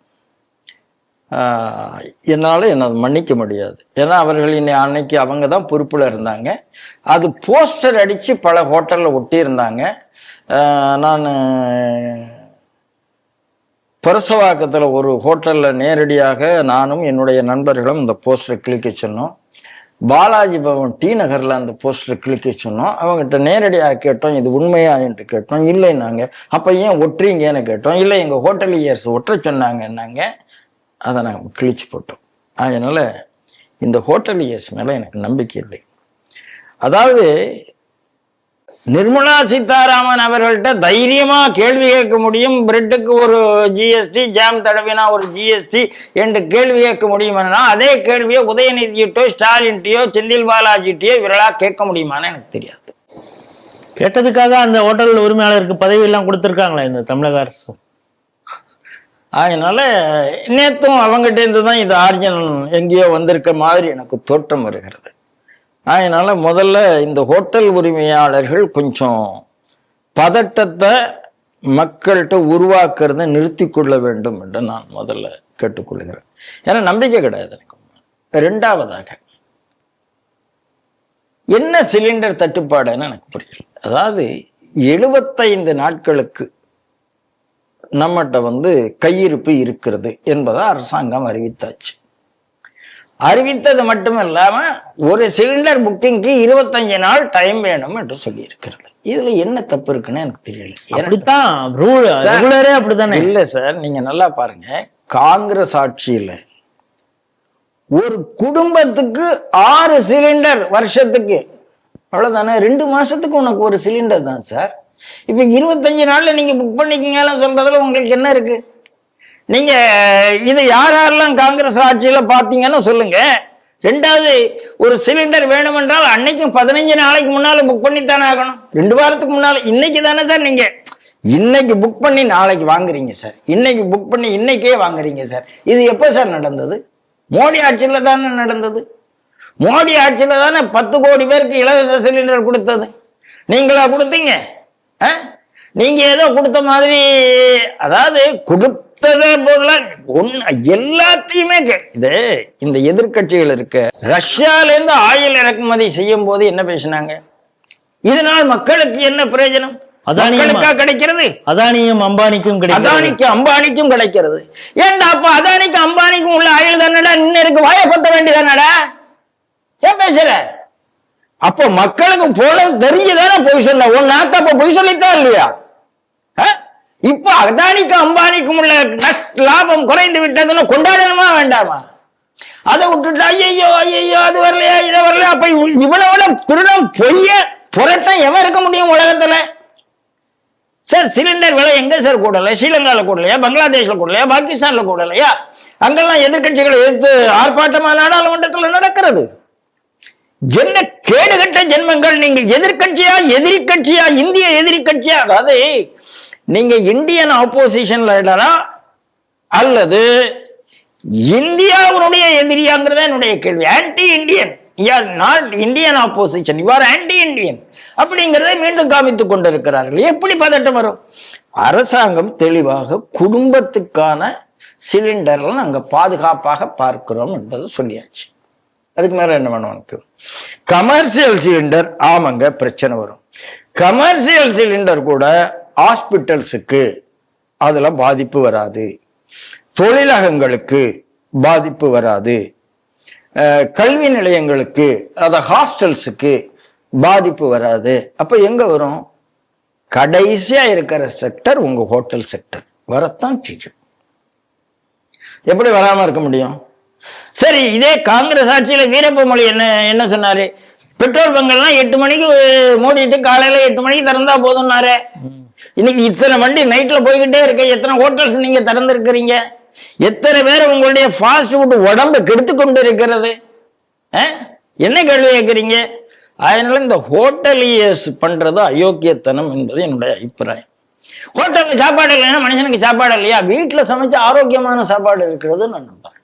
என்னால் என்னை மன்னிக்க முடியாது. ஏன்னா அவர்களின் அன்னைக்கு அவங்க தான் பொறுப்பில் இருந்தாங்க. அது போஸ்டர் அடித்து பல ஹோட்டலில் ஒட்டியிருந்தாங்க. நான் பரசவாக்கத்தில் ஒரு ஹோட்டலில் நேரடியாக நானும் என்னுடைய நண்பர்களும் இந்த போஸ்டரை கிளிக்க சொன்னோம். பாலாஜி பவன் டி நகரில் அந்த போஸ்டரை கிளிக்க சொன்னோம். அவங்ககிட்ட நேரடியாக கேட்டோம், இது உண்மையா என்று கேட்டோம். இல்லைன்னாங்க. அப்போ ஏன் ஒட்டுறீங்கன்னு கேட்டோம். இல்லை, எங்கள் ஹோட்டலியர்ஸ் ஒற்ற சொன்னாங்கன்னாங்க. அதை நாங்கள் கிழிச்சு போட்டோம். அதனால் இந்த ஹோட்டலியர்ஸ் மேலே எனக்கு நம்பிக்கை இல்லை. அதாவது நிர்மலா சீதாராமன் அவர்கள்ட்ட தைரியமா கேள்வி கேட்க முடியும். பிரெட்டுக்கு ஒரு ஜிஎஸ்டி, ஜாம் தடவினா ஒரு ஜிஎஸ்டி என்று கேள்வி கேட்க முடியுமானா, அதே கேள்வியை உதயநிதியிட்டோ ஸ்டாலின்ட்டையோ செந்தில் பாலாஜிட்டையோ இவர்களா கேட்க முடியுமான்னு எனக்கு தெரியாது. கேட்டதுக்காக அந்த ஹோட்டல் உரிமையாளருக்கு பதவி எல்லாம் கொடுத்துருக்காங்களா இந்த தமிழக அரசு? அதனால நேத்தும் அவங்ககிட்ட இருந்து தான் இது ஆர்ஜினல் எங்கேயோ வந்திருக்க மாதிரி எனக்கு தோற்றம் வருகிறது. அதனால முதல்ல இந்த ஹோட்டல் உரிமையாளர்கள் கொஞ்சம் பதட்டத்தை மக்கள்கிட்ட உருவாக்குறத நிறுத்தி கொள்ள வேண்டும் என்று நான் முதல்ல கேட்டுக்கொள்கிறேன். ஏன்னா நம்பிக்கை கிடையாது எனக்கு. 2வதாக என்ன சிலிண்டர் தட்டுப்பாடுன்னு எனக்கு புரியல. அதாவது 75 நாட்களுக்கு நம்மகிட்ட கையிருப்பு இருக்கிறது என்பதை அரசாங்கம் அறிவித்தாச்சு. அறிவித்தது மட்டும் இல்லாம ஒரு சிலிண்டர் புக்கிங்க்கு 25 நாள் டைம் வேணும் என்று சொல்லி இருக்கிறது. இதுல என்ன தப்பு இருக்குன்னு எனக்கு தெரியல. இல்ல சார், நீங்க நல்லா பாருங்க. காங்கிரஸ் ஆட்சியில ஒரு குடும்பத்துக்கு 6 சிலிண்டர் வருஷத்துக்கு, அவ்வளவுதானே, 2 மாசத்துக்கு உனக்கு ஒரு சிலிண்டர் தான் சார். இப்ப 25 நாள்ல நீங்க புக் பண்ணிக்கீங்கன்னு சொல்றதுல உங்களுக்கு என்ன இருக்கு? நீங்க இது யாரெல்லாம் காங்கிரஸ் ஆட்சியில பாத்தீங்கன்னு சொல்லுங்க. ரெண்டாவது, ஒரு சிலிண்டர் வேணுமென்றால் அன்னைக்கும் 15 நாளைக்கு முன்னால புக் பண்ணித்தானே ஆகணும். 2 வாரத்துக்கு முன்னால. இன்னைக்கு தானே சார் நீங்க இன்னைக்கு புக் பண்ணி நாளைக்கு வாங்குறீங்க சார். இன்னைக்கு புக் பண்ணி இன்னைக்கே வாங்குறீங்க சார். இது எப்போ சார் நடந்தது? மோடி ஆட்சியில தானே நடந்தது. மோடி ஆட்சியில தானே 10 கோடி பேருக்கு இலவச சிலிண்டர் கொடுத்தது. நீங்களா கொடுத்தீங்க? நீங்க ஏதோ கொடுத்த மாதிரி, அதாவது கொடுத்ததே போல எல்லாத்தையுமே இது. இந்த எதிர்கட்சிகள் இருக்கு, ரஷ்யால இருந்து ஆயில் இறக்குமதி செய்யும் போது என்ன பேசினாங்க? இதனால் மக்களுக்கு என்ன பிரயோஜனம்? அதானிக்கா கிடைக்கிறது? அதானியும் அம்பானிக்கும் கிடைக்கிறது. அம்பானிக்கும் கிடைக்கிறது. ஏன்டா அப்ப அதானிக்கு அம்பானிக்கும் உள்ள ஆயில் தானடா இன்னும் வாய பத்த வேண்டியதானடா? ஏன் பேசுற? அப்போ மக்களுக்கு போல தெரிஞ்சுதானே பொய் சொன்ன. உன் நாக்கு அப்ப பொய் சொல்லித்தான் இல்லையா? இப்ப அதானிக்கும் அம்பானிக்கும் உள்ள லாபம் குறைந்து விட்டதுன்னு கொண்டாடணுமா வேண்டாமா? அதை விட்டுட்டு ஐயோ ஐயோ அது வரலையா இதை வரலையா? அப்ப இவனோட திருடம் பொய்ய புரட்டம் எவன் இருக்க முடியும் உலகத்துல? சார், சிலிண்டர் விலை எங்க சார் கூடல? ஸ்ரீலங்கால கூடலையா? பங்களாதேஷ்ல கூடலையா? பாகிஸ்தான்ல கூடலையா? அங்கெல்லாம் எதிர்கட்சிகளை எதிர்த்து ஆர்ப்பாட்டமா நாடாளுமன்றத்தில் நடக்கிறது. என்ன கேடுகட்ட ஜென்மங்கள் நீங்க! எதிர்கட்சியா, எதிரி கட்சியா, இந்திய எதிரி கட்சியா? அதாவது நீங்க இந்தியன் ஆப்போசிஷன் லீடரா அல்லது இந்தியாவுடைய எதிரியாங்கிறத என்னுடைய கேள்வி. Anti Indian, not Indian opposition, you are anti Indian அப்படிங்கிறதை மீண்டும் காமித்துக் கொண்டிருக்கிறார்கள். எப்படி பதட்டம் வரும்? அரசாங்கம் தெளிவாக குடும்பத்துக்கான சிலிண்டர்ல நாங்க பாதுகாப்பாக பார்க்கிறோம் என்பது சொல்லியாச்சு. அதுக்கு மேல என்ன பண்ணுவாங்க? கமர்ஷியல் சிலிண்டர், ஆமாங்க பிரச்சனை வரும். கமர்ஷியல் சிலிண்டர் கூட ஹாஸ்பிட்டல்ஸுக்கு அதுல பாதிப்பு வராது, தொழிலகங்களுக்கு பாதிப்பு வராது, கல்வி நிலையங்களுக்கு, ஹாஸ்டல்ஸுக்கு பாதிப்பு வராது. அப்ப எங்க வரும்? கடைசியா இருக்கிற செக்டர் உங்க ஹோட்டல் செக்டர் வரத்தான் செய்யும். எப்படி வராம இருக்க முடியும்? சரி, இதே காங்கிரஸ் ஆட்சியில வீரப்ப மொழி என்ன சொன்னாரு? பெட்ரோல் பங்கெல்லாம் 8 மணிக்கு மூடிட்டு காலையில 8 மணிக்கு திறந்தா போதும்னாரு. இன்னைக்கு இத்தனை வண்டி நைட்ல போய்கிட்டே இருக்க. எத்தனை ஹோட்டல்ஸ் நீங்க திறந்து இருக்கிறீங்க? எத்தனை பேர் உங்களுடைய ஃபாஸ்ட் ஃபுட் உடம்பு கெடுத்து கொண்டு இருக்கிறது? என்ன கேள்வி கேட்கறீங்க? அதனால இந்த ஹோட்டலியர்ஸ் பண்றது அயோக்கியத்தனம் என்பது என்னுடைய அபிப்பிராயம். ஹோட்டல்ல சாப்பாடு இல்லைன்னா மனுஷனுக்கு சாப்பாடு இல்லையா? வீட்டுல சமைச்ச ஆரோக்கியமான சாப்பாடு இருக்கிறது நான் நம்புறேன்.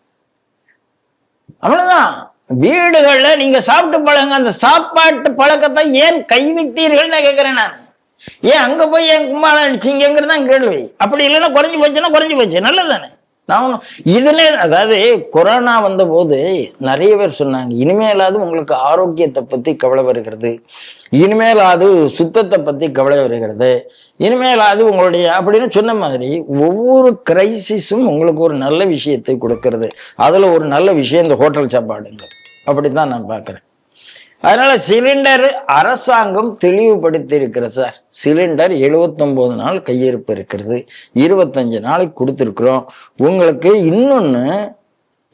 அவ்வளவுதான். வீடுகள்ல நீங்க சாப்பிட்டு பழங்க. அந்த சாப்பாட்டு பழக்கத்தை ஏன் கைவிட்டீர்கள் நான் கேட்கிறேன். நான் ஏன் அங்க போய் ஏன் கும்பாலம் அடிச்சீங்கிறது தான் கேள்வி. அப்படி இல்லைன்னா குறைஞ்சு போச்சுன்னா குறைஞ்சு போச்சு, நல்லதானே? நான் இதுல, அதாவது கொரோனா வந்த போது நிறைய பேர் சொன்னாங்க, இனிமேலாவது உங்களுக்கு ஆரோக்கியத்தை பத்தி கவலை வருகிறது, இனிமேலாவது சுத்தத்தை பத்தி கவலை வருகிறது, இனிமேலாவது உங்களுடைய அப்படின்னு சொன்ன மாதிரி ஒவ்வொரு கிரைசிஸும் உங்களுக்கு ஒரு நல்ல விஷயத்தை கொடுக்கறது. அதுல ஒரு நல்ல விஷயம் இந்த ஹோட்டல் சாப்பாடுங்க. அப்படித்தான் நான் பாக்குறேன். அதனால சிலிண்டர் அரசாங்கம் தெளிவுபடுத்தி இருக்கிறது சார். சிலிண்டர் 79 நாள் கையிருப்பு இருக்கிறது, 25 நாளைக்கு கொடுத்துருக்குறோம் உங்களுக்கு. இன்னொன்னு,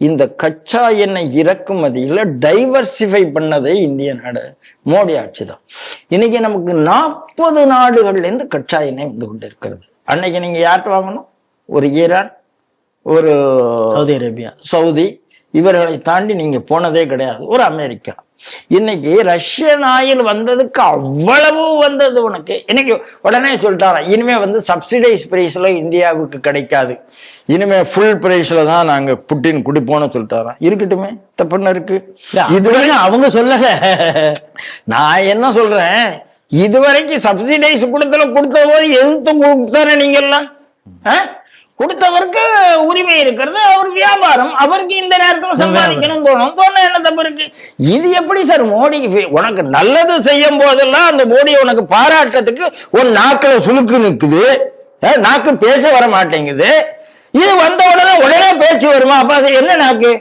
இந்த கச்சா எண்ணெய் இறக்குமதியில டைவர்சிஃபை பண்ணதே இந்திய நாடு, மோடி ஆட்சி தான். இன்னைக்கு நமக்கு 40 நாடுகள்ல இருந்து கச்சா எண்ணெய் வந்து கொண்டு இருக்கிறது. அன்னைக்கு நீங்க யார்கிட்ட வாங்கணும்? ஒரு ஈரான், ஒரு சவுதி அரேபியா, சவுதி, இவர்களை தாண்டி நீங்க போனதே கிடையாது. ஒரு அமெரிக்கா. இன்னைக்கு ரஷ்யன் ஆயில் வந்ததுக்கு அவ்வளவு வந்தது உனக்கு. இன்னைக்கு உடனே சொல்லிட்டாராம், இனிமே வந்து சப்சிடைஸ் பிரைஸ்ல இந்தியாவுக்கு கிடைக்காது, இனிமே ஃபுல் பிரைஸ்ல தான் நாங்க புட்டின் குடிப்போம்னு சொல்லிட்டாராம். இருக்கட்டுமே, தப்புன்னு இருக்கு. இதுவரைக்கும் அவங்க சொல்லல. நான் என்ன சொல்றேன், இதுவரைக்கும் சப்சிடைஸ் கொடுத்த போது எதிர்த்து கொடுத்தானே நீங்க எல்லாம். கொடுத்தவருக்கு உரிமை இருக்கிறது, அவர் வியாபாரம், அவருக்கு இந்த நேரத்துல சம்பாதிக்கணும் தோணும் என்ன தப்பு இருக்கு? இது எப்படி சார் மோடி? உனக்கு நல்லது செய்யும் போதெல்லாம் அந்த மோடியை உனக்கு பாராட்டுறதுக்கு ஒரு நாக்குல சுழுக்கு நிக்குது, நாக்கு பேச வர மாட்டேங்குது. இது வந்த உடனே பேச்சு வருமா? அப்ப அது என்ன நாக்கு?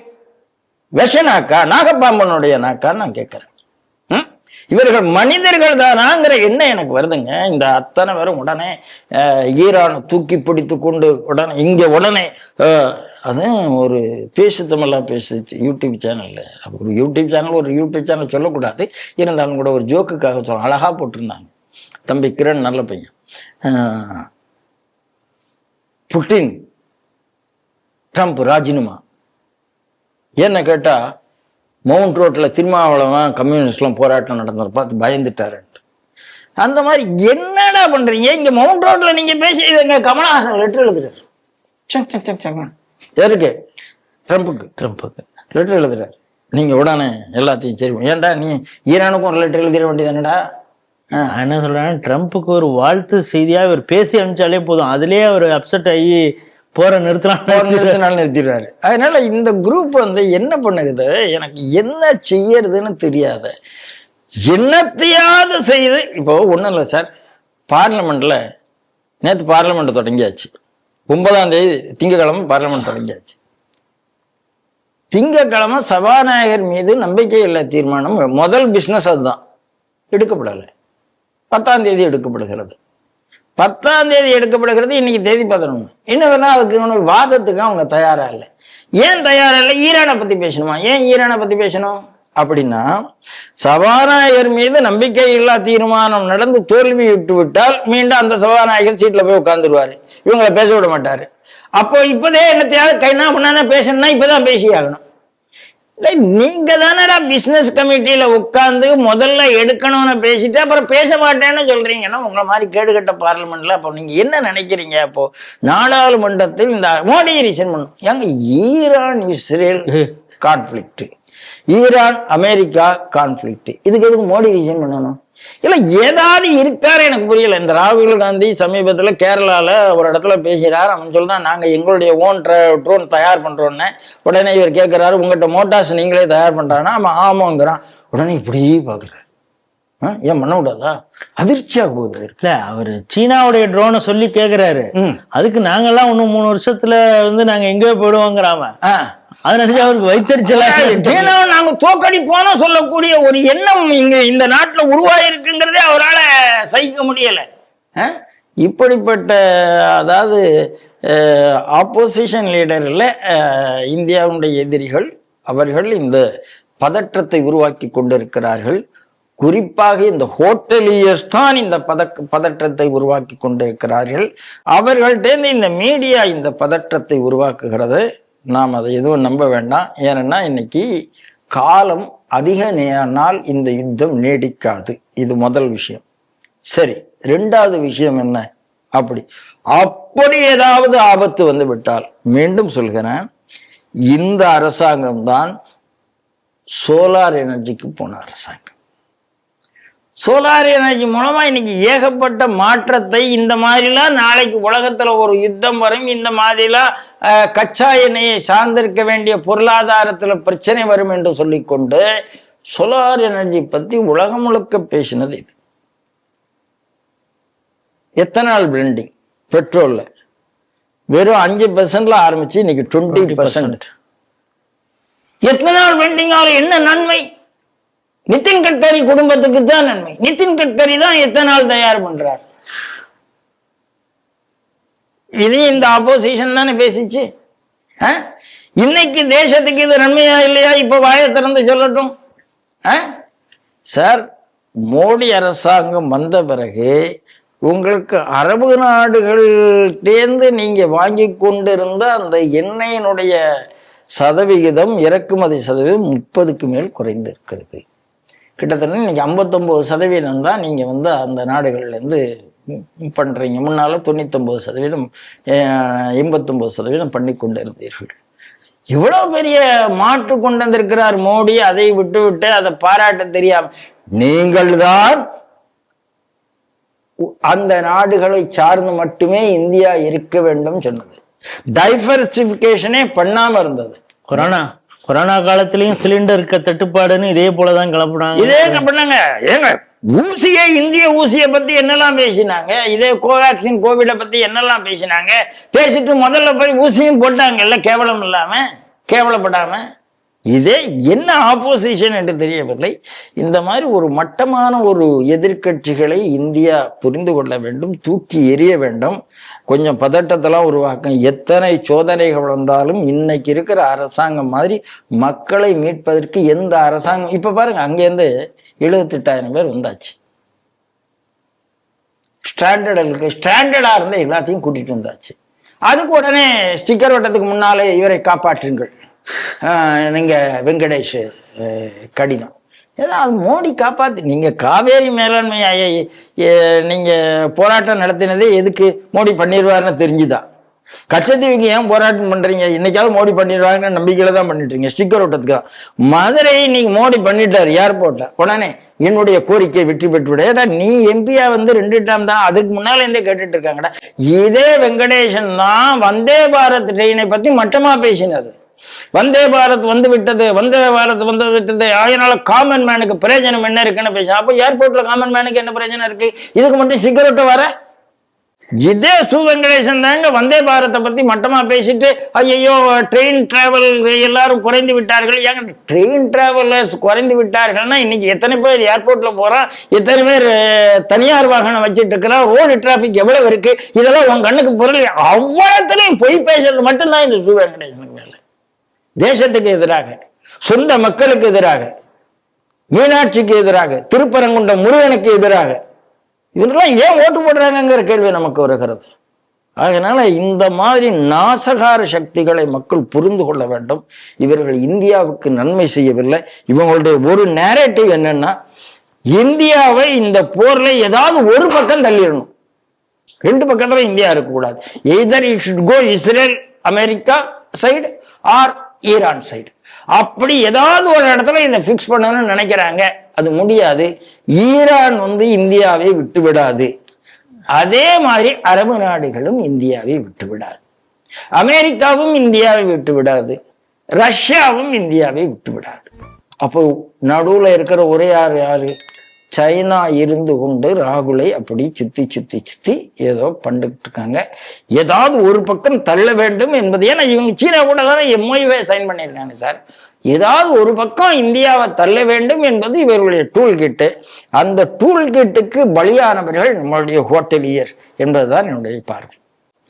விஷ நாக்கா? நாகப்பாம்பனுடைய நாக்கான்னு நான் கேட்கிறேன். இவர்கள் மனிதர்கள் தானாங்கிற எண்ணம் எனக்கு வருதுங்க. இந்த அத்தனை பேரும் உடனே ஈரானை தூக்கி பிடித்து கொண்டு உடனே அது ஒரு பேசு தமிழா பேசு யூடியூப் சேனல்ல, ஒரு யூடியூப் சேனல் சொல்லக்கூடாது, இருந்தாலும் கூட ஒரு ஜோக்குக்காக சொல்ல அழகா போட்டிருந்தாங்க. தம்பி கிரண் நல்ல பையன். புட்டின் ட்ரம்ப் ராஜினாமா. என்ன கேட்டா மவுண்ட் ரோட்ல திருமாவளவன் கம்யூனிஸ்ட்லாம் போராட்டம் நடந்ததை பார்த்து பயந்துட்டாரு. அந்த மாதிரி என்னடா பண்றீங்க இங்க மவுண்ட் ரோட்ல நீங்க பேசிங்க. கமலஹாசன் லெட்டர் எழுதுறாரு. யாருக்கு? ட்ரம்ப்புக்கு லெட்டர் எழுதுறாரு. நீங்க உடனே எல்லாத்தையும் சரி. ஏன்டா நீ ஈரானுக்கும் ஒரு லெட்டர் எழுதிட வேண்டியதானடா? என்ன சொல்றேன், ட்ரம்ப்புக்கு ஒரு வாழ்த்து செய்தியா இவர் பேசி அனுப்பிச்சாலே போதும், அதுலயே அவர் அப்செட் ஆகி போற நிறுத்திடுவாரு. அதனால இந்த குரூப் என்ன பண்ணுது, எனக்கு என்ன செய்யறதுன்னு தெரியாத என்னத்தையாவது செய்யுது. இப்போ ஒண்ணும் இல்லை சார், பார்லிமெண்ட்ல நேற்று பார்லிமெண்ட் தொடங்கியாச்சு. 9ஆம் தேதி திங்கக்கிழமை பார்லிமெண்ட் தொடங்கியாச்சு. திங்கக்கிழமை சபாநாயகர் மீது நம்பிக்கை இல்லை தீர்மானம் முதல் பிசினஸ் அதுதான் எடுக்கப்படலை. 10ஆம் தேதி எடுக்கப்படுகிறது. 10ஆம் தேதி எடுக்கப்படுகிறது. இன்னைக்கு தேதி 11. இன்னும் வேணா அதுக்கு வாதத்துக்கு அவங்க தயாரா இல்லை. ஏன் தயாரா இல்லை? ஈரானை பத்தி பேசணுமா? ஏன் ஈரானை பத்தி பேசணும் அப்படின்னா, சபாநாயகர் மீது நம்பிக்கை இல்லா தீர்மானம் நடந்து தோல்வி விட்டு விட்டால் மீண்டும் அந்த சபாநாயகர் சீட்ல போய் உட்கார்ந்துருவாரு. இவங்களை பேச விட மாட்டாரு. அப்போ இப்பதே என்னத்தையாவது கைனா பண்ணா பேசணும்னா இப்பதான் பேசி ஆகணும். நீங்க தானடா பிசினஸ் கமிட்டியில உட்கார்ந்து முதல்ல எடுக்கணும்னு பேசிட்டு அப்புறம் பேச மாட்டேன்னு சொல்றீங்கன்னா உங்களை மாதிரி கேடுகட்ட பார்லிமெண்ட்ல அப்போ நீங்க என்ன நினைக்கிறீங்க? அப்போ நாடாளுமன்றத்தில் இந்த மோடி ரீசன் பண்ணும். ஏங்க Iran Israel conflict, Iran America conflict, இதுக்கு எதுக்கு மோடி ரீசன் பண்ணணும்? இல்ல ஏதாவது இருக்காரு எனக்கு புரியல. இந்த ராகுல் காந்தி சமீபத்துல கேரளால ஒரு இடத்துல பேசுறாரு. அவன் சொல்றான் நாங்க எங்களுடைய ஓன் ட்ரோன் தயார் பண்றோன்னு. உடனே இவர் கேட்கிறாரு உங்ககிட்ட மோட்டார்ஸ் நீங்களே தயார் பண்றான்னா அவன் ஆமாங்கிறான். உடனே இப்படியே பாக்குறாரு. ஏன் பண்ண விடாதா? அதிர்ச்சியா போகுது. இல்ல அவரு சீனாவுடைய ட்ரோனை சொல்லி கேக்குறாரு. அதுக்கு நாங்கெல்லாம் இன்னும் 3 வருஷத்துல நாங்க எங்கேயோ போயிடுவோங்கிறாம. அதை நினைச்சு அவருக்கு வைத்தறிச்சலா சீனாவை நாங்க தோக்கடிப்போம் சொல்லக்கூடிய ஒரு எண்ணம் இங்க இந்த நாட்டுல உருவாயிருக்குங்கிறதே அவரால் சகிக்க முடியல. இப்படிப்பட்ட அதாவது ஆப்போசிஷன் லீடர்ல இந்தியாவுடைய எதிரிகள் அவர்கள் இந்த பதற்றத்தை உருவாக்கி கொண்டிருக்கிறார்கள். குறிப்பாக இந்த ஹோட்டலியர்ஸ் தான் இந்த பதற்றத்தை உருவாக்கி கொண்டிருக்கிறார்கள். அவர்கள்ட்ட இந்த மீடியா இந்த பதற்றத்தை உருவாக்குகிறது. நாம் அதை எதுவும் நம்ப வேண்டாம். ஏன்னா இன்னைக்கு காலம் அதிக நாள் இந்த யுத்தம் நீடிக்காது. இது முதல் விஷயம். சரி, 2வது விஷயம் என்ன? அப்படி ஏதாவது ஆபத்து வந்து விட்டால், மீண்டும் சொல்கிறேன், இந்த அரசாங்கம் தான் சோலார் எனர்ஜிக்கு போன அரசாங்கம். சோலார் எனர்ஜி மூலமா இன்னைக்கு ஏகப்பட்ட மாற்றத்தை, இந்த மாதிரிலாம் நாளைக்கு உலகத்துல ஒரு யுத்தம் வரும், இந்த மாதிரிலாம் கச்சா எண்ணெயை சார்ந்திருக்க வேண்டிய பொருளாதாரத்துல பிரச்சனை வரும் என்று சொல்லிக்கொண்டு சோலார் எனர்ஜி பத்தி உலகம் முழுக்க பேசினது இது. எத்தனால் பிளெண்டிங் பெட்ரோல்ல வெறும் 5% ஆரம்பிச்சு இன்னைக்கு 20%. எத்தனால் பிளெண்டிங்கால என்ன நன்மை? நிதின் கட்கரி குடும்பத்துக்கு தான் நன்மை. நிதின் கட்கரி தான் எத்தனால் தயார் பண்றார். இது இந்த ஆப்போசிஷன் தானே பேசிச்சு. இன்னைக்கு தேசத்துக்கு இது நன்மையா இல்லையா? இப்ப வாயை திறந்து சொல்லட்டும். சார், மோடி அரசாங்கம் வந்த பிறகு உங்களுக்கு அரபு நாடுகள்டேந்து நீங்க வாங்கி கொண்டிருந்த அந்த எண்ணெயினுடைய சதவிகிதம், இறக்குமதி சதவீதம் 30க்கு மேல் குறைந்து இருக்கிறது. கிட்டத்தட்ட இன்னைக்கு 59% தான் நீங்க அந்த நாடுகள்ல இருந்து பண்றீங்க. முன்னால 99%, 89% பண்ணி கொண்டு இருந்தீர்கள். இவ்வளவு பெரிய மாற்று கொண்டு வந்திருக்கிறார் மோடி. அதை விட்டு அதை பாராட்ட தெரியாம நீங்கள் தான் அந்த நாடுகளை சார்ந்து மட்டுமே இந்தியா இருக்க வேண்டும் சொன்னது. டைவர்சிபிகேஷனே பண்ணாம இருந்தது. கொரோனா காலத்திலயும் சிலிண்டருக்கு தட்டுப்பாடுன்னு இதே போலதான் கிளப்புனாங்க. இதே பண்ணாங்க. ஏங்க ஊசியை, இந்திய ஊசியை பத்தி என்னெல்லாம் பேசினாங்க, இதே கோவேக்சின் கோவிட பத்தி என்னெல்லாம் பேசினாங்க. பேசிட்டு முதல்ல போய் ஊசியும் போட்டாங்கல்ல, கேவலம் இல்லாம, கேவலப்படாம. இதே என்ன ஆப்போசிஷன் என்று தெரியவில்லை. இந்த மாதிரி ஒரு மட்டமான ஒரு எதிர்கட்சிகளை இந்தியா புரிந்து கொள்ள வேண்டும், தூக்கி எறிய வேண்டும். கொஞ்சம் பதட்டத்தெல்லாம் உருவாக்கும். எத்தனை சோதனைகள் வந்தாலும் இன்னைக்கு இருக்கிற அரசாங்கம் மாதிரி மக்களை மீட்பதற்கு எந்த அரசாங்கம். இப்ப பாருங்க, அங்கேருந்து 78,000 பேர் வந்தாச்சு. ஸ்டாண்டர்டா இருந்த எல்லாத்தையும் கூட்டிட்டு வந்தாச்சு. அதுக்கு உடனே ஸ்டிக்கர் வட்டத்துக்கு முன்னாலே இவரை காப்பாற்றுங்கள், நீங்க வெங்கடேஷ் கடிதம் ஏதாவது மோடி காப்பாத்து. நீங்க காவேரி மேலாண்மை நீங்க போராட்டம் நடத்தினதே எதுக்கு? மோடி பண்ணிடுவாருன்னு தெரிஞ்சுதான். கச்சத்தீவுக்கு ஏன் போராட்டம் பண்றீங்க? இன்னைக்காவது மோடி பண்ணிடுவாங்கன்னு நம்பிக்கையில தான் பண்ணிட்டு இருக்கீங்க. ஸ்டிக்கர் ஓட்டத்துக்கு தான். மதுரையை நீங்க மோடி பண்ணிட்டாரு ஏர்போர்ட்ல, உடனே என்னுடைய கோரிக்கை வெற்றி பெற்று விட. ஏடா நீ எம்பியா வந்து 2 டேம் தான், அதுக்கு முன்னால இருந்தே கேட்டுட்டு இருக்காங்கடா. இதே வெங்கடேசன் தான் வந்தே பாரத் ட்ரெயினை பத்தி மட்டமா பேசினது. வந்தே பாரத் வந்து விட்டது, வந்தே பாரத் வந்து விட்டது, அதனால காமன் மேனுக்கு பிரயோஜனம் என்ன இருக்குன்னு பேச. அப்ப ஏர்போர்ட்ல காமன் மேனுக்கு என்ன பிரயோஜனம் இருக்கு? இதுக்கு மட்டும் ஸ்டிக்கர் ஓட்ட வர இதே சு வெங்கடேசன் தாங்க வந்தே பாரத்தை பத்தி மட்டமா பேசிட்டு ஐயோ ட்ரெயின் டிராவல் எல்லாரும் குறைந்து விட்டார்கள். ஏங்க ட்ரெயின் டிராவலர்ஸ் குறைந்து விட்டார்கள்னா இன்னைக்கு எத்தனை பேர் ஏர்போர்ட்ல போறான், எத்தனை பேர் தனியார் வாகனம் வச்சுட்டு இருக்கிறான், ரோடு டிராபிக் எவ்வளவு இருக்கு, இதெல்லாம் உன் கண்ணுக்கு பொருள். அவ்வளவுலையும் பொய் பேசுறது மட்டும்தான் இந்த சு வெங்கடேசனுக்கு மேல. தேசத்துக்கு எதிராக, சொந்த மக்களுக்கு எதிராக, மீனாட்சிக்கு எதிராக, திருப்பரங்குன்ற முருகனுக்கு எதிராக இவங்கெல்லாம் ஏன் ஓட்டு போடுறாங்கிற கேள்வி நமக்கு வருகிறது. அதனால இந்த மாதிரி நாசகார சக்திகளை மக்கள் புரிந்து கொள்ள வேண்டும். இவர்கள் இந்தியாவுக்கு நன்மை செய்யவில்லை. இவங்களுடைய ஒரு நேரேட்டிவ் என்னன்னா, இந்தியாவை இந்த போர்ல ஏதாவது ஒரு பக்கம் தள்ளிடணும். 2 பக்கத்துல இந்தியா இருக்கக்கூடாது. Either it should go Israel America side or Iran side. அப்படி ஏதாவது ஒரு இடத்துல இதை பிக்ஸ் பண்ணணும்னு நினைக்கிறாங்க. அது முடியாது. ஈரான் வந்து இந்தியாவை விட்டு விடாது. அதே மாதிரி அரபு நாடுகளும் இந்தியாவை விட்டு விடாது. அமெரிக்காவும் இந்தியாவை விட்டு விடாது. ரஷ்யாவும் இந்தியாவை விட்டு விடாது. அப்போ நடுவுல இருக்கிற ஒரே யாரு? சைனா இருந்து கொண்டு ராகுலை அப்படி சுத்தி சுத்தி சுத்தி ஏதோ பண்ணிட்டு இருக்காங்க. ஏதாவது ஒரு பக்கம் தள்ள வேண்டும் என்பது. ஏன்னா இவங்க சீனா கூட தானே MOU சைன் பண்ணியிருக்காங்க சார். ஏதாவது ஒரு பக்கம் இந்தியாவை தள்ள வேண்டும் என்பது இவர்களுடைய டூல் கிட்டு. அந்த டூல் கிட்டுக்கு பலியானவர்கள் நம்மளுடைய ஹோட்டலியர் என்பதுதான் என்னுடைய பார்வை.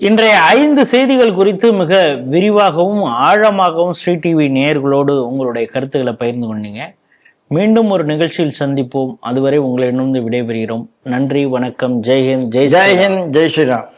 இன்றைய 5 செய்திகள் குறித்து மிக விரிவாகவும் ஆழமாகவும் ஸ்ரீ டிவி நேயர்களோடு உங்களுடைய கருத்துக்களை பகிர்ந்து கொண்டீங்க. மீண்டும் ஒரு நிகழ்ச்சியில் சந்திப்போம். அதுவரை உங்களிடமிருந்து விடைபெறுகிறோம். நன்றி, வணக்கம், ஜெய்ஹிந்த், ஜெய் ஸ்ரீராம்.